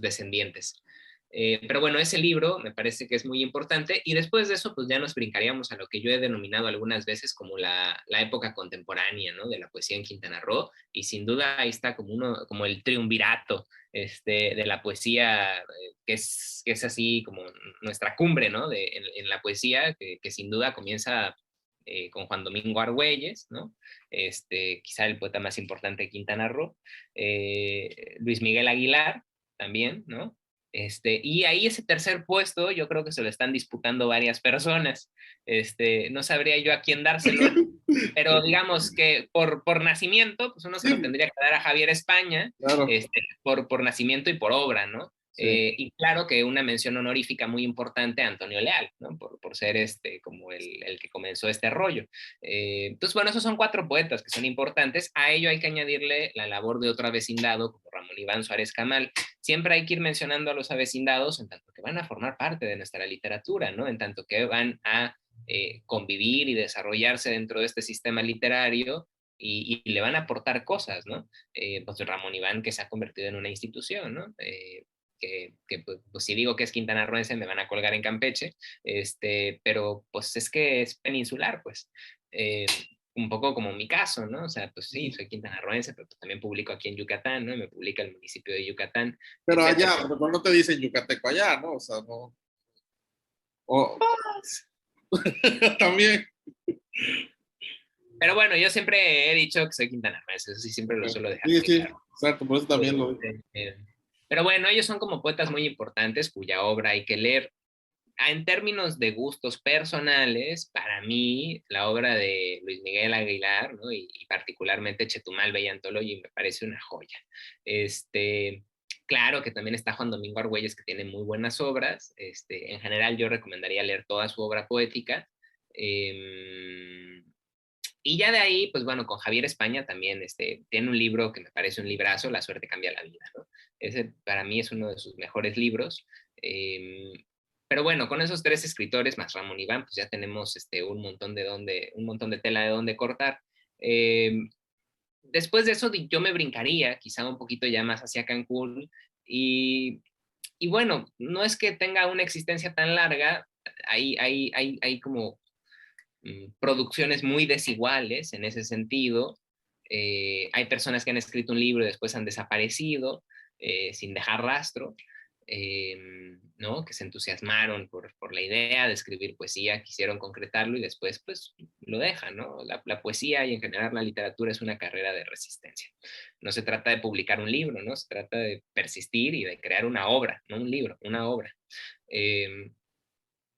descendientes. Pero bueno, ese libro me parece que es muy importante y después de eso pues ya nos brincaríamos a lo que yo he denominado algunas veces como la época contemporánea, ¿no? De la poesía en Quintana Roo y sin duda ahí está como el triunvirato de la poesía que es así como nuestra cumbre, ¿no? En la poesía que sin duda comienza con Juan Domingo Argüelles, ¿no? Quizá el poeta más importante de Quintana Roo, Luis Miguel Aguilar, también, ¿no? Y ahí ese tercer puesto yo creo que se lo están disputando varias personas. No sabría yo a quién dárselo, pero digamos que por nacimiento, pues uno se lo Sí, tendría que dar a Javier España, claro. por nacimiento y por obra, ¿no? Sí. Y claro que una mención honorífica muy importante a Antonio Leal, ¿no? Por ser como el que comenzó este rollo. Entonces, bueno, esos son cuatro poetas que son importantes. A ello hay que añadirle la labor de otro avecindado como Ramón Iván Suárez Camal. Siempre hay que ir mencionando a los avecindados en tanto que van a formar parte de nuestra literatura, ¿no? En tanto que van a convivir y desarrollarse dentro de este sistema literario y le van a aportar cosas, ¿no? Pues Ramón Iván que se ha convertido en una institución, ¿no? Pues, si digo que es quintanarroense me van a colgar en Campeche, pero pues es que es peninsular, pues. Eh, un poco como mi caso, ¿no? O sea, pues sí, soy quintanarroense, pero pues también publico aquí en Yucatán, ¿no? Me publica el municipio de Yucatán, Pero etcétera. allá, no te dicen yucateco allá, ¿no? O sea, no. O, También. Pero bueno, yo siempre he dicho que soy quintanarroense, eso sí siempre lo suelo dejar Sí, muy sí, claro. exacto, por eso también lo digo. Eh, Pero bueno, ellos son como poetas muy importantes cuya obra hay que leer. En términos de gustos personales, para mí, la obra de Luis Miguel Aguilar, ¿no? Y particularmente Chetumal Bay Anthology me parece una joya. Claro que también está Juan Domingo Argüelles, que tiene muy buenas obras. En general, yo recomendaría leer toda su obra poética. Eh, y ya de ahí, pues bueno, con Javier España también tiene un libro que me parece un librazo, La suerte cambia la vida, ¿no? Ese para mí es uno de sus mejores libros. Eh, pero bueno, con esos tres escritores más Ramón Iván, pues ya tenemos un montón de tela de dónde cortar. Eh, Después de eso yo me brincaría quizá un poquito ya más hacia Cancún y, y bueno, no es que tenga una existencia tan larga, hay como producciones muy desiguales en ese sentido. Hay personas que han escrito un libro y después han desaparecido sin dejar rastro, ¿no? Que se entusiasmaron por la idea de escribir poesía, quisieron concretarlo y después pues lo dejan, ¿no? La poesía y en general la literatura es una carrera de resistencia. No se trata de publicar un libro, ¿no? Se trata de persistir y de crear una obra, no un libro, una obra. Eh,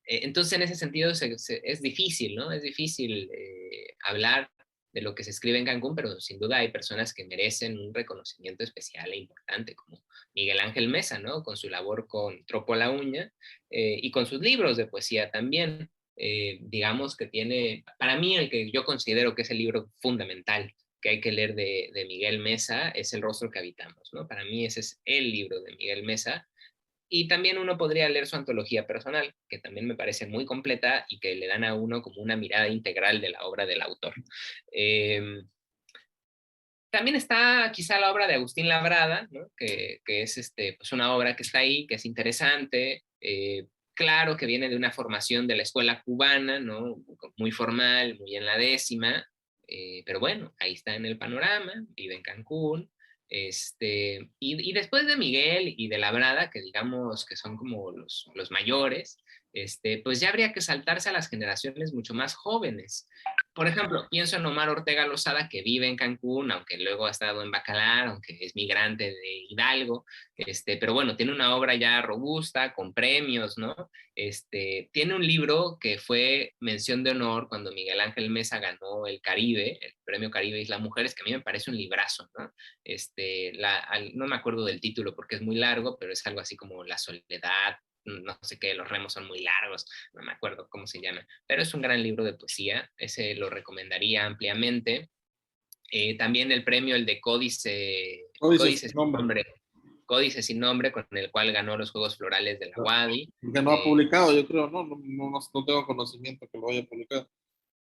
entonces, en ese sentido, es difícil, ¿no? Es difícil hablar de lo que se escribe en Cancún, pero sin duda hay personas que merecen un reconocimiento especial e importante, como Miguel Ángel Mesa, ¿no? Con su labor con Tropo la Uña y con sus libros de poesía también. Digamos que tiene, para mí, el que yo considero que es el libro fundamental que hay que leer de Miguel Mesa es El rostro que habitamos, ¿no? Para mí ese es el libro de Miguel Mesa y también uno podría leer su antología personal, que también me parece muy completa y que le dan a uno como una mirada integral de la obra del autor. Eh, También está quizá la obra de Agustín Labrada, ¿no? Que es pues una obra que está ahí, que es interesante. Claro que viene de una formación de la escuela cubana, ¿no? Muy formal, muy en la décima, pero bueno, ahí está en el panorama, vive en Cancún. Y después de Miguel y de Labrada, que digamos que son como los mayores, pues ya habría que saltarse a las generaciones mucho más jóvenes. Por ejemplo, pienso en Omar Ortega Lozada, que vive en Cancún, aunque luego ha estado en Bacalar, aunque es migrante de Hidalgo, pero bueno, tiene una obra ya robusta, con premios, ¿no? Tiene un libro que fue mención de honor cuando Miguel Ángel Mesa ganó el Caribe, el premio Caribe Isla Mujeres, que a mí me parece un librazo, ¿no? No me acuerdo del título porque es muy largo, pero es algo así como La soledad, no sé qué, los remos son muy largos, no me acuerdo cómo se llama, pero es un gran libro de poesía, ese lo recomendaría ampliamente. También el premio, el de Códice Códice sin sin nombre. nombre, Códice sin nombre, con el cual ganó los Juegos Florales de la UADY. Que no ha publicado, yo creo, ¿no? No tengo conocimiento que lo haya publicado.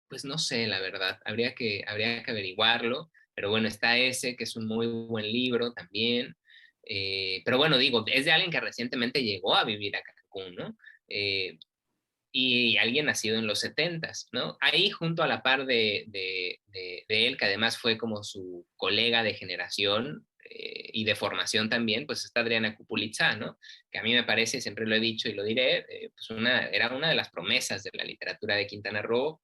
Pues no sé, la verdad, habría que averiguarlo, pero bueno, está ese, que es un muy buen libro también. Pero bueno, digo, es de alguien que recientemente llegó a vivir a Cancún, ¿no? Eh, y alguien nacido en los setentas, ¿no? Ahí junto a la par de él, que además fue como su colega de generación y de formación también, pues está Adriana Cupulitzá, ¿no? Que a mí me parece, siempre lo he dicho y lo diré, pues era una de las promesas de la literatura de Quintana Roo,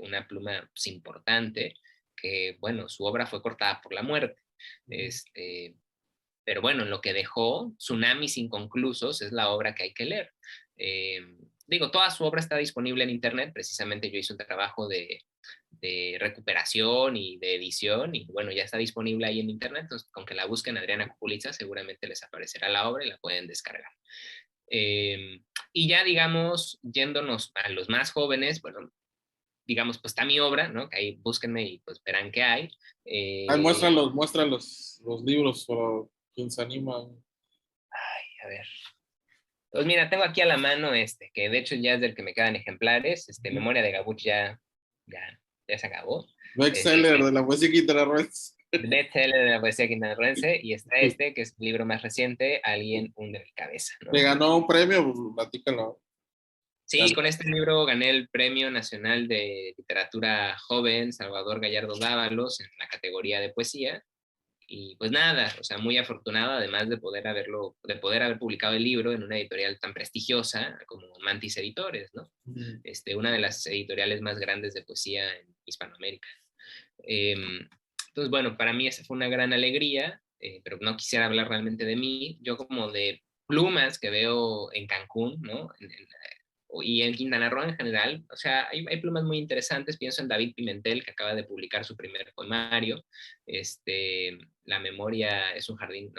una pluma pues, importante, que, bueno, su obra fue cortada por la muerte. Este, pero bueno, en lo que dejó, Tsunamis Inconclusos es la obra que hay que leer. Eh, Digo, toda su obra está disponible en Internet, precisamente yo hice un trabajo de recuperación y de edición, y bueno, ya está disponible ahí en Internet, entonces con que la busquen Adriana Cuculiza, seguramente les aparecerá la obra y la pueden descargar. Eh, y ya, digamos, yéndonos a los más jóvenes, bueno, digamos, pues está mi obra, ¿no? Que ahí búsquenme y pues verán qué hay. Ahí Eh, muestran los libros para quien se anima. a ver, pues mira, tengo aquí a la mano que de hecho ya es del que me quedan ejemplares, Memoria de Gabuch ya se acabó. Bestseller de la poesía quintanarroense. Bestseller de la poesía quintanarroense, y está que es el libro más reciente, Alguien hunde mi cabeza, Me ¿no? ganó un premio, pues platícalo. Sí, con este libro gané el Premio Nacional de Literatura Joven Salvador Gallardo Dávalos en la categoría de poesía. y pues nada, o sea, muy afortunado además de poder haber publicado el libro en una editorial tan prestigiosa como Mantis Editores, ¿no? Mm. Una de las editoriales más grandes de poesía en Hispanoamérica. Entonces, bueno, para mí esa fue una gran alegría, pero no quisiera hablar realmente de mí. Yo como de plumas que veo en Cancún, ¿no? Y en Quintana Roo en general, o sea, hay plumas muy interesantes. Pienso en David Pimentel, que acaba de publicar su primer poemario. La memoria es un jardín,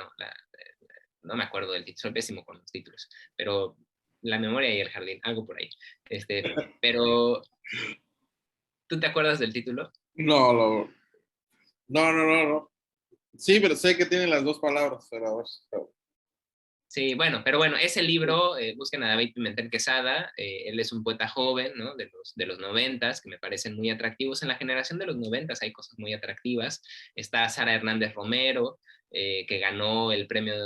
no me acuerdo del título, soy pésimo con los títulos, pero La memoria y el jardín, algo por ahí. Pero, ¿tú te acuerdas del título? No, no. Sí, pero sé que tiene las dos palabras, pero a ver. Sí, bueno, pero bueno, ese libro, busquen a David Pimentel Quesada, él es un poeta joven, ¿no? De los noventas, que me parecen muy atractivos. En la generación de los noventas hay cosas muy atractivas. Está Sara Hernández Romero, que ganó el premio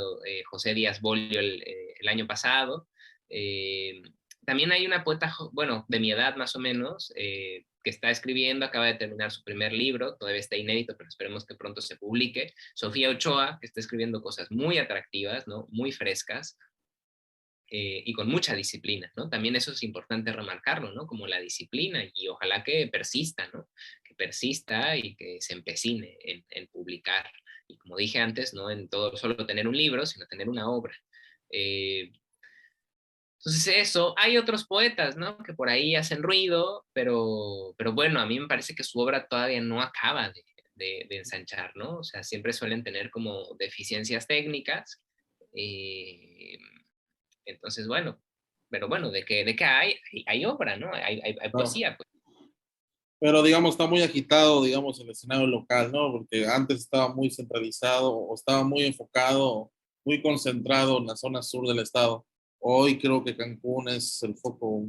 José Díaz Bolio el año pasado. Eh, También hay una poeta, bueno, de mi edad más o menos, que está escribiendo, acaba de terminar su primer libro, todavía está inédito, pero esperemos que pronto se publique. Sofía Ochoa, que está escribiendo cosas muy atractivas, ¿no? Muy frescas, y con mucha disciplina, ¿no? También eso es importante remarcarlo, ¿no? Como la disciplina, y ojalá que persista, ¿no? Que persista y que se empecine en publicar. Y como dije antes, no en todo solo tener un libro, sino tener una obra. Eh, entonces eso, hay otros poetas, ¿no? Que por ahí hacen ruido, pero bueno, a mí me parece que su obra todavía no acaba de ensanchar, ¿no? O sea, siempre suelen tener como deficiencias técnicas. eh, entonces, bueno, pero bueno, de que hay obra, ¿no? Hay No. poesía, pues. Pero digamos, está muy agitado, digamos, el escenario local, ¿no? Porque antes estaba muy centralizado o estaba muy enfocado, muy concentrado en la zona sur del estado. Hoy creo que Cancún es el foco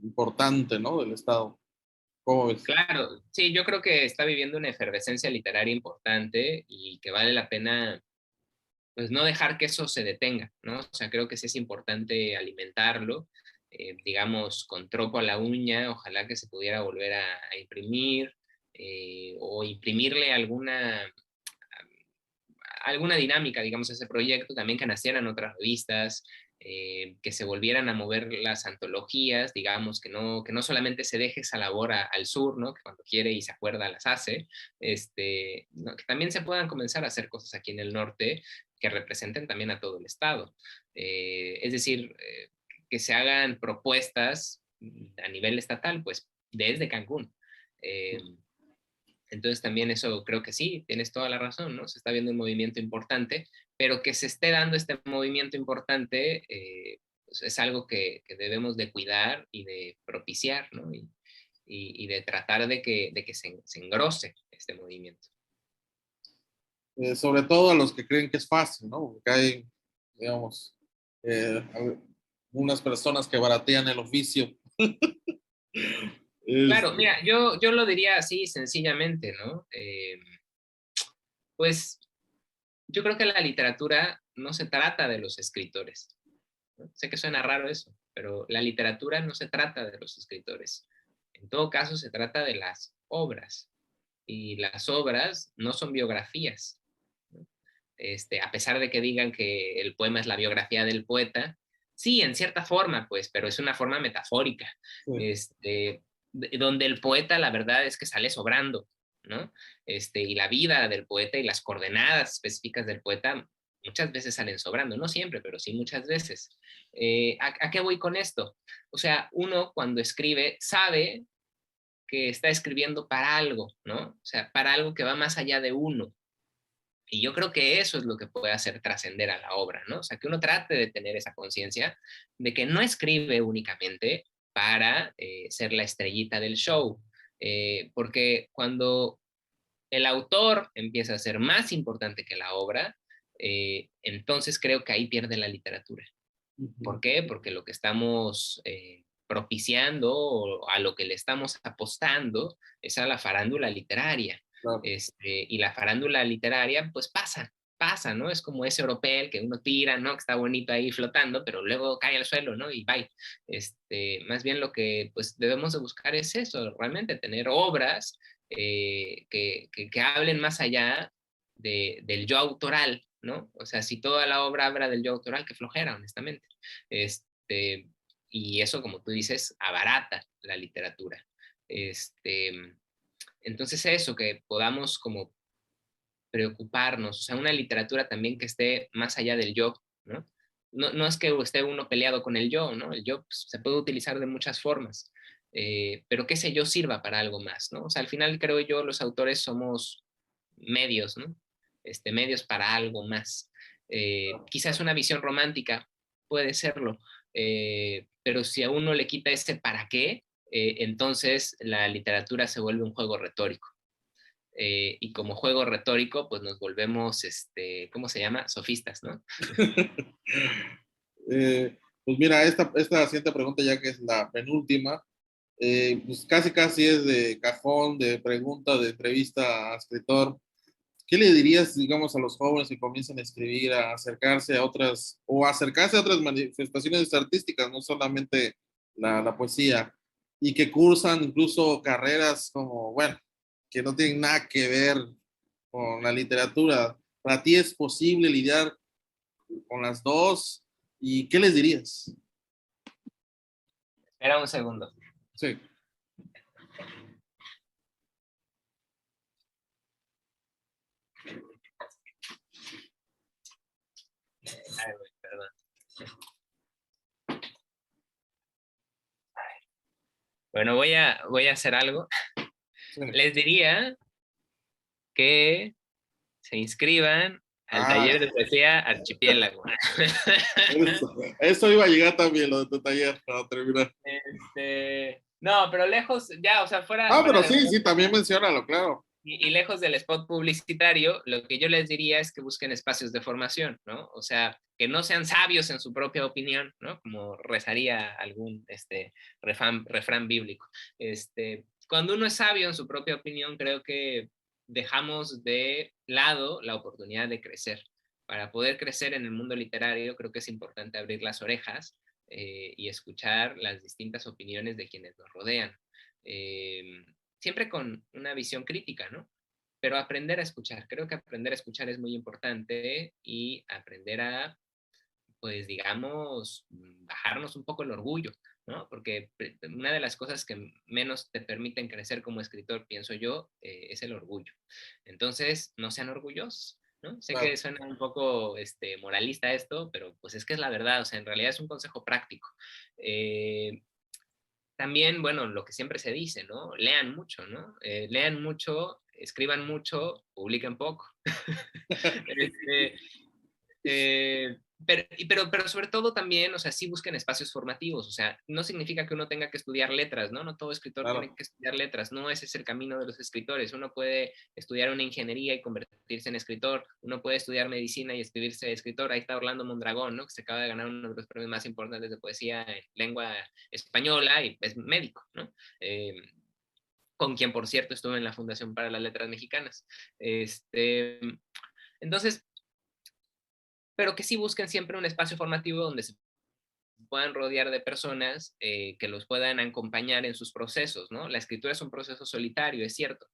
importante, ¿no? Del estado. ¿Cómo ves? Claro, sí, yo creo que está viviendo una efervescencia literaria importante y que vale la pena pues no dejar que eso se detenga, ¿no? O sea, creo que sí es importante alimentarlo, digamos, con tropo a la uña, ojalá que se pudiera volver a imprimir, o imprimirle alguna dinámica, digamos, a ese proyecto, también que nacieran otras revistas, que se volvieran a mover las antologías, digamos, que no solamente se deje esa labor al sur, ¿no? Que cuando quiere y se acuerda las hace, ¿no? Que también se puedan comenzar a hacer cosas aquí en el norte que representen también a todo el estado. Es decir, que se hagan propuestas a nivel estatal, pues desde Cancún. Eh, entonces también eso creo que sí, tienes toda la razón, ¿no? Se está viendo un movimiento importante, pero que se esté dando este movimiento importante, pues es algo que debemos de cuidar y de propiciar, ¿no? Y de tratar de que se engrose este movimiento. Sobre todo a los que creen que es fácil, ¿no? Porque hay, digamos, unas personas que baratean el oficio. Claro, Este, mira, yo lo diría así sencillamente, ¿no? Pues yo creo que la literatura no se trata de los escritores, ¿no? Sé que suena raro eso, pero la literatura no se trata de los escritores. En todo caso, se trata de las obras. Y las obras no son biografías, ¿no? A pesar de que digan que el poema es la biografía del poeta, sí, en cierta forma, pues, pero es una forma metafórica, sí, donde el poeta la verdad es que sale sobrando, ¿no? Y la vida del poeta y las coordenadas específicas del poeta muchas veces salen sobrando, no siempre, pero sí muchas veces. ¿A qué voy con esto? O sea, uno cuando escribe sabe que está escribiendo para algo, ¿no? O sea, para algo que va más allá de uno. Y yo creo que eso es lo que puede hacer trascender a la obra, ¿no? O sea, que uno trate de tener esa conciencia de que no escribe únicamente para ser la estrellita del show, porque cuando el autor empieza a ser más importante que la obra, entonces creo que ahí pierde la literatura. ¿Por ujú, qué? Porque lo que estamos propiciando o a lo que le estamos apostando es a la farándula literaria. claro. Y la farándula literaria, pues pasa, ¿no? Es como ese oropel que uno tira, ¿no? Que está bonito ahí flotando, pero luego cae al suelo, ¿no? Y bye. Más bien lo que pues debemos de buscar es eso, realmente tener obras que hablen más allá del yo autoral, ¿no? O sea, si toda la obra habla del yo autoral, qué flojera, honestamente. Y eso, como tú dices, abarata la literatura. Entonces eso, que podamos como preocuparnos, o sea, una literatura también que esté más allá del yo, ¿no? No es que esté uno peleado con el yo, ¿no? El yo pues, se puede utilizar de muchas formas, pero que ese yo sirva para algo más, ¿no? O sea, al final creo yo los autores somos medios, ¿no? Medios para algo más. Quizás una visión romántica puede serlo, pero si a uno le quita ese para qué, entonces la literatura se vuelve un juego retórico. Y como juego retórico, pues nos volvemos, ¿cómo se llama? Sofistas, ¿no? Pues mira, esta siguiente pregunta, ya que es la penúltima, pues casi casi es de cajón, de pregunta, de entrevista a escritor. ¿Qué le dirías, digamos, a los jóvenes que comienzan a escribir, a acercarse a otras, o acercarse a otras manifestaciones artísticas, no solamente la poesía, y que cursan incluso carreras como, bueno, que no tienen nada que ver con la literatura? ¿Para ti es posible lidiar con las dos? ¿Y qué les dirías? Espera un segundo. Sí. Ay, güey, perdón. Bueno, voy a hacer algo. Sí. Les diría que se inscriban al Ah, taller de poesía Archipiélago. eso iba a llegar también, lo de tu taller, para terminar. No, pero lejos, ya, o sea, Ah, fuera pero de... sí, sí, también menciónalo, claro. Y lejos del spot publicitario, lo que yo les diría es que busquen espacios de formación, ¿no? O sea, que no sean sabios en su propia opinión, ¿no? Como rezaría algún refrán bíblico. Cuando uno es sabio en su propia opinión, creo que dejamos de lado la oportunidad de crecer. Para poder crecer en el mundo literario, creo que es importante abrir las orejas y escuchar las distintas opiniones de quienes nos rodean. Eh, Siempre con una visión crítica, ¿no? Pero aprender a escuchar, creo que aprender a escuchar es muy importante y aprender a, pues digamos, bajarnos un poco el orgullo, ¿no? Porque una de las cosas que menos te permiten crecer como escritor, pienso yo, es el orgullo. Entonces, no sean orgullosos, ¿no? Sé que Claro. suena un poco moralista esto, pero pues es que es la verdad, o sea, en realidad es un consejo práctico. También, bueno, lo que siempre se dice, ¿no? Lean mucho, ¿no? Lean mucho, escriban mucho, publiquen poco. este, pero sobre todo también, o sea, sí busquen espacios formativos, o sea, no significa que uno tenga que estudiar letras, ¿no? No todo escritor tiene Claro. que estudiar letras, no ese es el camino de los escritores, uno puede estudiar una ingeniería y convertirse en escritor, uno puede estudiar medicina y escribirse escritor, ahí está Orlando Mondragón, ¿no? Que se acaba de ganar uno de los premios más importantes de poesía en lengua española y es médico, ¿no? Con quien, por cierto, estuve en la Fundación para las Letras Mexicanas. Entonces, pero que sí busquen siempre un espacio formativo donde se puedan rodear de personas que los puedan acompañar en sus procesos, ¿no? La escritura es un proceso solitario, es cierto,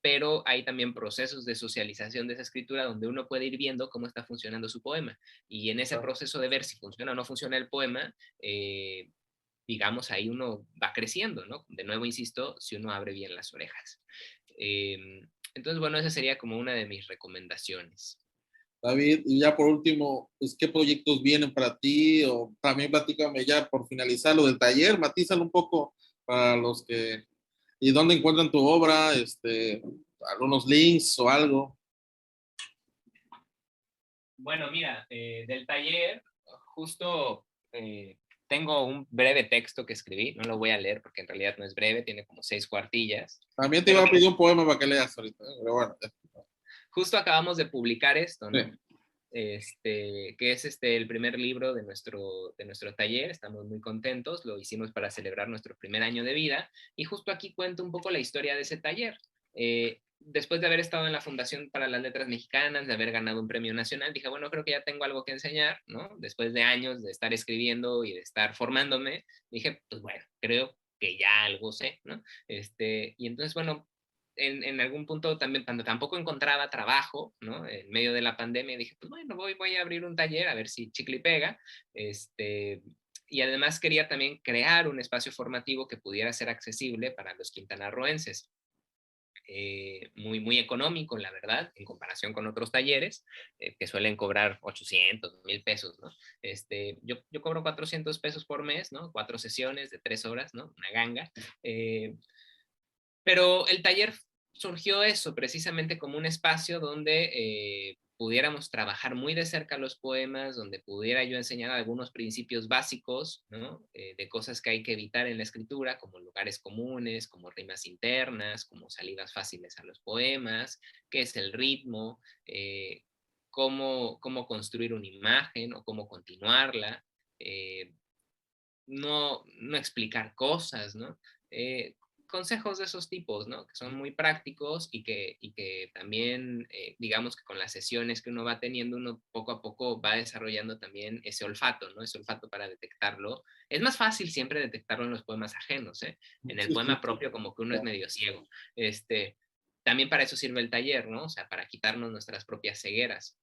pero hay también procesos de socialización de esa escritura donde uno puede ir viendo cómo está funcionando su poema y en ese Claro. proceso de ver si funciona o no funciona el poema, digamos, ahí uno va creciendo, ¿no? De nuevo, insisto, si uno abre bien las orejas. Entonces, bueno, esa sería como una de mis recomendaciones. David, y ya por último, pues, ¿qué proyectos vienen para ti? O también platícame ya por finalizar lo del taller, matízalo un poco para los que, y dónde encuentran tu obra, algunos links o algo. Bueno, mira, del taller, justo tengo un breve texto que escribí, no lo voy a leer porque en realidad no es breve, tiene como 6 cuartillas, También te pero iba a pedir un poema para que leas ahorita, pero bueno. justo acabamos de publicar esto, Sí. ¿no? Que es el primer libro de nuestro taller, estamos muy contentos, lo hicimos para celebrar nuestro primer año de vida y justo aquí cuento un poco la historia de ese taller. Después de haber estado en la Fundación para las Letras Mexicanas, de haber ganado un premio nacional, dije, bueno, creo que ya tengo algo que enseñar, ¿no? Después de años de estar escribiendo y de estar formándome, dije, pues bueno, creo que ya algo sé, ¿no? Y entonces, bueno, en algún punto también, cuando tampoco encontraba trabajo, ¿no? En medio de la pandemia, dije, pues bueno, voy a abrir un taller a ver si chicle y pega. Y además quería también crear un espacio formativo que pudiera ser accesible para los quintanarroenses. Muy, muy económico, la verdad, en comparación con otros talleres que suelen cobrar 800, 1000 pesos, ¿no? Yo cobro 400 pesos por mes, ¿no? 4 sesiones de 3 horas, ¿no? Una ganga. Pero el taller surgió eso, precisamente como un espacio donde pudiéramos trabajar muy de cerca los poemas, donde pudiera yo enseñar algunos principios básicos, ¿no? De cosas que hay que evitar en la escritura, como lugares comunes, como rimas internas, como salidas fáciles a los poemas, qué es el ritmo, cómo construir una imagen o cómo continuarla, no explicar cosas, ¿no? Consejos de esos tipos, ¿no? Que son muy prácticos y que también, digamos que con las sesiones que uno va teniendo, uno poco a poco va desarrollando también ese olfato, ¿no? Ese olfato para detectarlo. Es más fácil siempre detectarlo en los poemas ajenos, ¿eh? En el Sí, sí, poema propio como que uno es medio ciego. También para eso sirve el taller, ¿no? O sea, para quitarnos nuestras propias cegueras.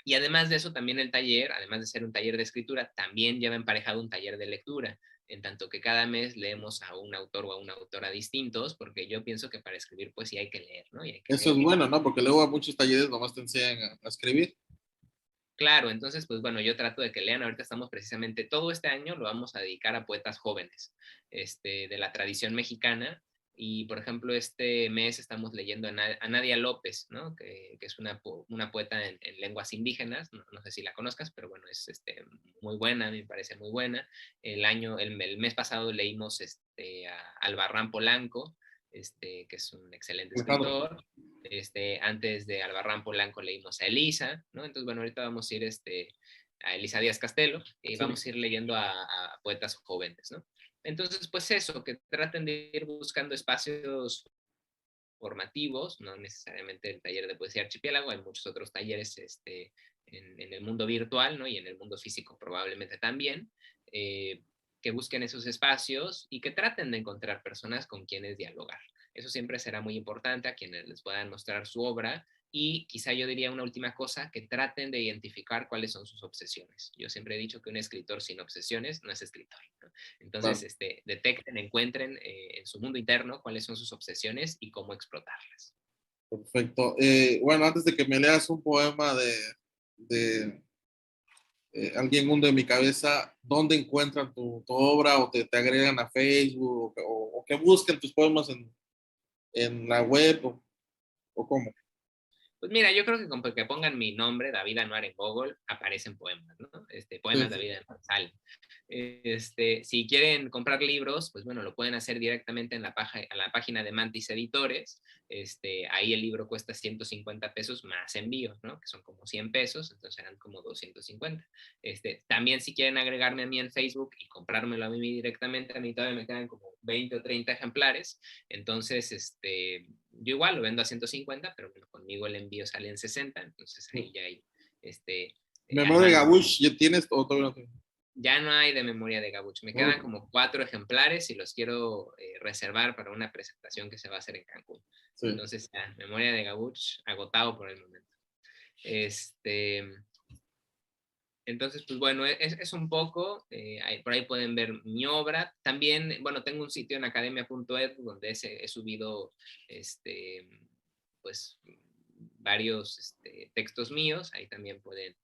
Y además de eso, también el taller, además de ser un taller de escritura, también lleva emparejado un taller de lectura, en tanto que cada mes leemos a un autor o a una autora distintos, porque yo pienso que para escribir poesía hay que leer, ¿no? Y hay que eso es leer. bueno, ¿no? Porque luego a muchos talleres nomás te enseñan a escribir. Claro, entonces, pues bueno, yo trato de que lean. Ahorita estamos precisamente, todo este año lo vamos a dedicar a poetas jóvenes, de la tradición mexicana. Y, por ejemplo, este mes estamos leyendo a Nadia López, ¿no? Que es una poeta en lenguas indígenas. No sé si la conozcas, pero bueno, es muy buena, me parece muy buena. El mes pasado leímos a Albarrán Polanco, que es un excelente Alejandro. escritor. Antes de Albarrán Polanco leímos a Elisa, ¿no? Entonces, bueno, ahorita vamos a ir a Elisa Díaz Castelo y Sí. vamos a ir leyendo a poetas jóvenes, ¿no? Entonces, pues eso, que traten de ir buscando espacios formativos, no necesariamente el taller de poesía archipiélago, hay muchos otros talleres en el mundo virtual, ¿no? Y en el mundo físico probablemente también, que busquen esos espacios y que traten de encontrar personas con quienes dialogar. Eso siempre será muy importante, a quienes les puedan mostrar su obra. Y quizá yo diría una última cosa, que traten de identificar cuáles son sus obsesiones. Yo siempre he dicho que un escritor sin obsesiones no es escritor, ¿no? Entonces, Claro, detecten, encuentren en su mundo interno cuáles son sus obsesiones y cómo explotarlas. perfecto. Bueno, antes de que me leas un poema de alguien hunde mi cabeza, ¿dónde encuentran tu obra o te agregan a Facebook o que busquen tus poemas en la web o cómo? Pues mira, yo creo que con que pongan mi nombre, David Anuar, en Google, aparecen poemas, ¿no? Sí, Poemas sí. David Anuar, sale. Si quieren comprar libros, pues bueno, lo pueden hacer directamente a la página de Mantis Editores. Ahí el libro cuesta 150 pesos más envío, ¿no? Que son como 100 pesos, entonces serán como 250. También si quieren agregarme a mí en Facebook y comprármelo a mí directamente, a mí todavía me quedan como 20 o 30 ejemplares. Entonces, yo igual lo vendo a 150, pero bueno, conmigo el envío sale en 60, entonces ahí ya hay, ahí Memoria de mando. Gabush, ¿ya tienes o todavía no tienes? Ya no hay de memoria de Gabuch, me Muy quedan como 4 ejemplares y los quiero reservar para una presentación que se va a hacer en Cancún. sí. Entonces, ya, memoria de Gabuch agotado por el momento. Este, entonces, pues bueno, es un poco, por ahí pueden ver mi obra. También, bueno, tengo un sitio en academia.edu donde he subido, pues, varios textos míos, ahí también pueden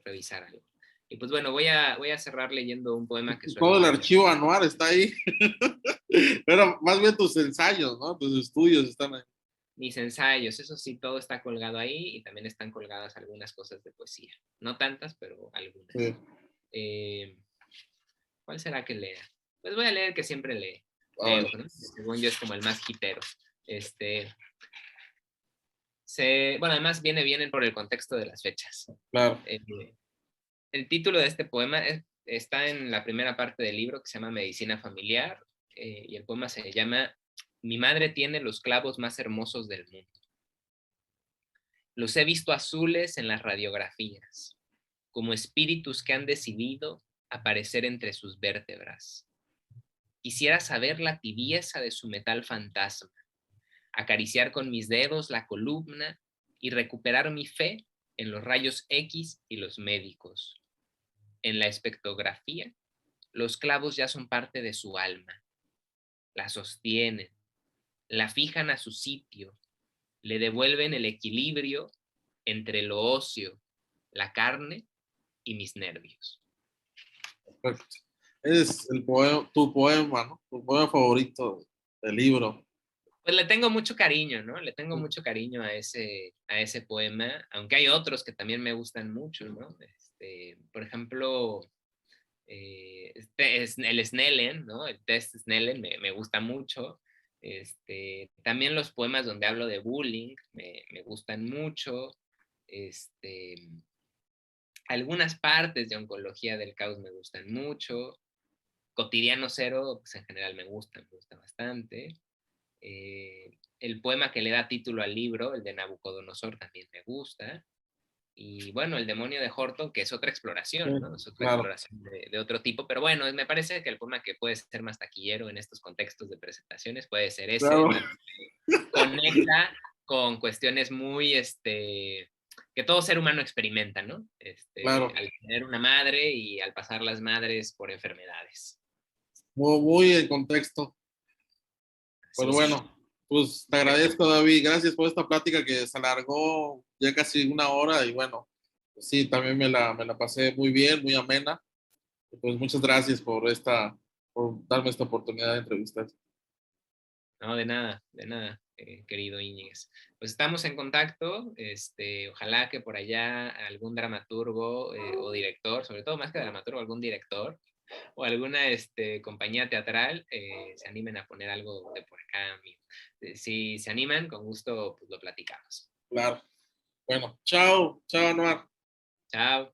revisar algo. Y pues bueno, voy a cerrar leyendo un poema que suelo Todo el leer. archivo anual está ahí. Pero más bien tus ensayos, ¿no? Tus estudios están ahí. Mis ensayos, eso sí, todo está colgado ahí y también están colgadas algunas cosas de poesía. No tantas, pero algunas. Sí. Eh, ¿Cuál será que lea? Pues voy a leer el que siempre Ahora, leo, ¿no? Según yo es como el más quitero. Este, bueno, además viene bien por el contexto de las fechas. claro. Eh, el título de este poema está en la primera parte del libro que se llama Medicina Familiar y el poema se llama Mi madre tiene los clavos más hermosos del mundo. Los he visto azules en las radiografías, como espíritus que han decidido aparecer entre sus vértebras. Quisiera saber la tibieza de su metal fantasma, acariciar con mis dedos la columna y recuperar mi fe en los rayos X y los médicos. En la espectrografía, los clavos ya son parte de su alma. La sostienen, la fijan a su sitio, le devuelven el equilibrio entre lo óseo, la carne y mis nervios. Perfecto. Es tu poema, ¿no? Tu poema favorito del libro. Pues le tengo mucho cariño, ¿no? Le tengo mucho cariño a ese poema, aunque hay otros que también me gustan mucho, ¿no? Por ejemplo, el Snellen, ¿no? El test Snellen me gusta mucho. También los poemas donde hablo de bullying me gustan mucho. Algunas partes de Oncología del Caos me gustan mucho. Cotidiano Cero, pues en general me gusta bastante. El poema que le da título al libro, el de Nabucodonosor, también me gusta. Y bueno, El demonio de Horton, que es otra exploración, ¿no? Es otra Claro. exploración de otro tipo, pero bueno, me parece que el poema que puede ser más taquillero en estos contextos de presentaciones puede ser ese, Claro. conecta con cuestiones muy, que todo ser humano experimenta, ¿no? Claro. Al tener una madre y al pasar las madres por enfermedades. Muy el contexto. Pero Sí, sí. bueno, pues te agradezco, David. Gracias por esta plática que se alargó ya casi una hora y bueno, pues sí, también me la pasé muy bien, muy amena. Pues muchas gracias por darme esta oportunidad de entrevistar. No, de nada, querido Íñiguez. Pues estamos en contacto, ojalá que por allá algún dramaturgo o director, sobre todo más que dramaturgo, algún director o alguna compañía teatral se animen a poner algo de por acá. Si se animan, con gusto pues, lo platicamos. Claro. Bueno, chao, chao, Anuar. Chao.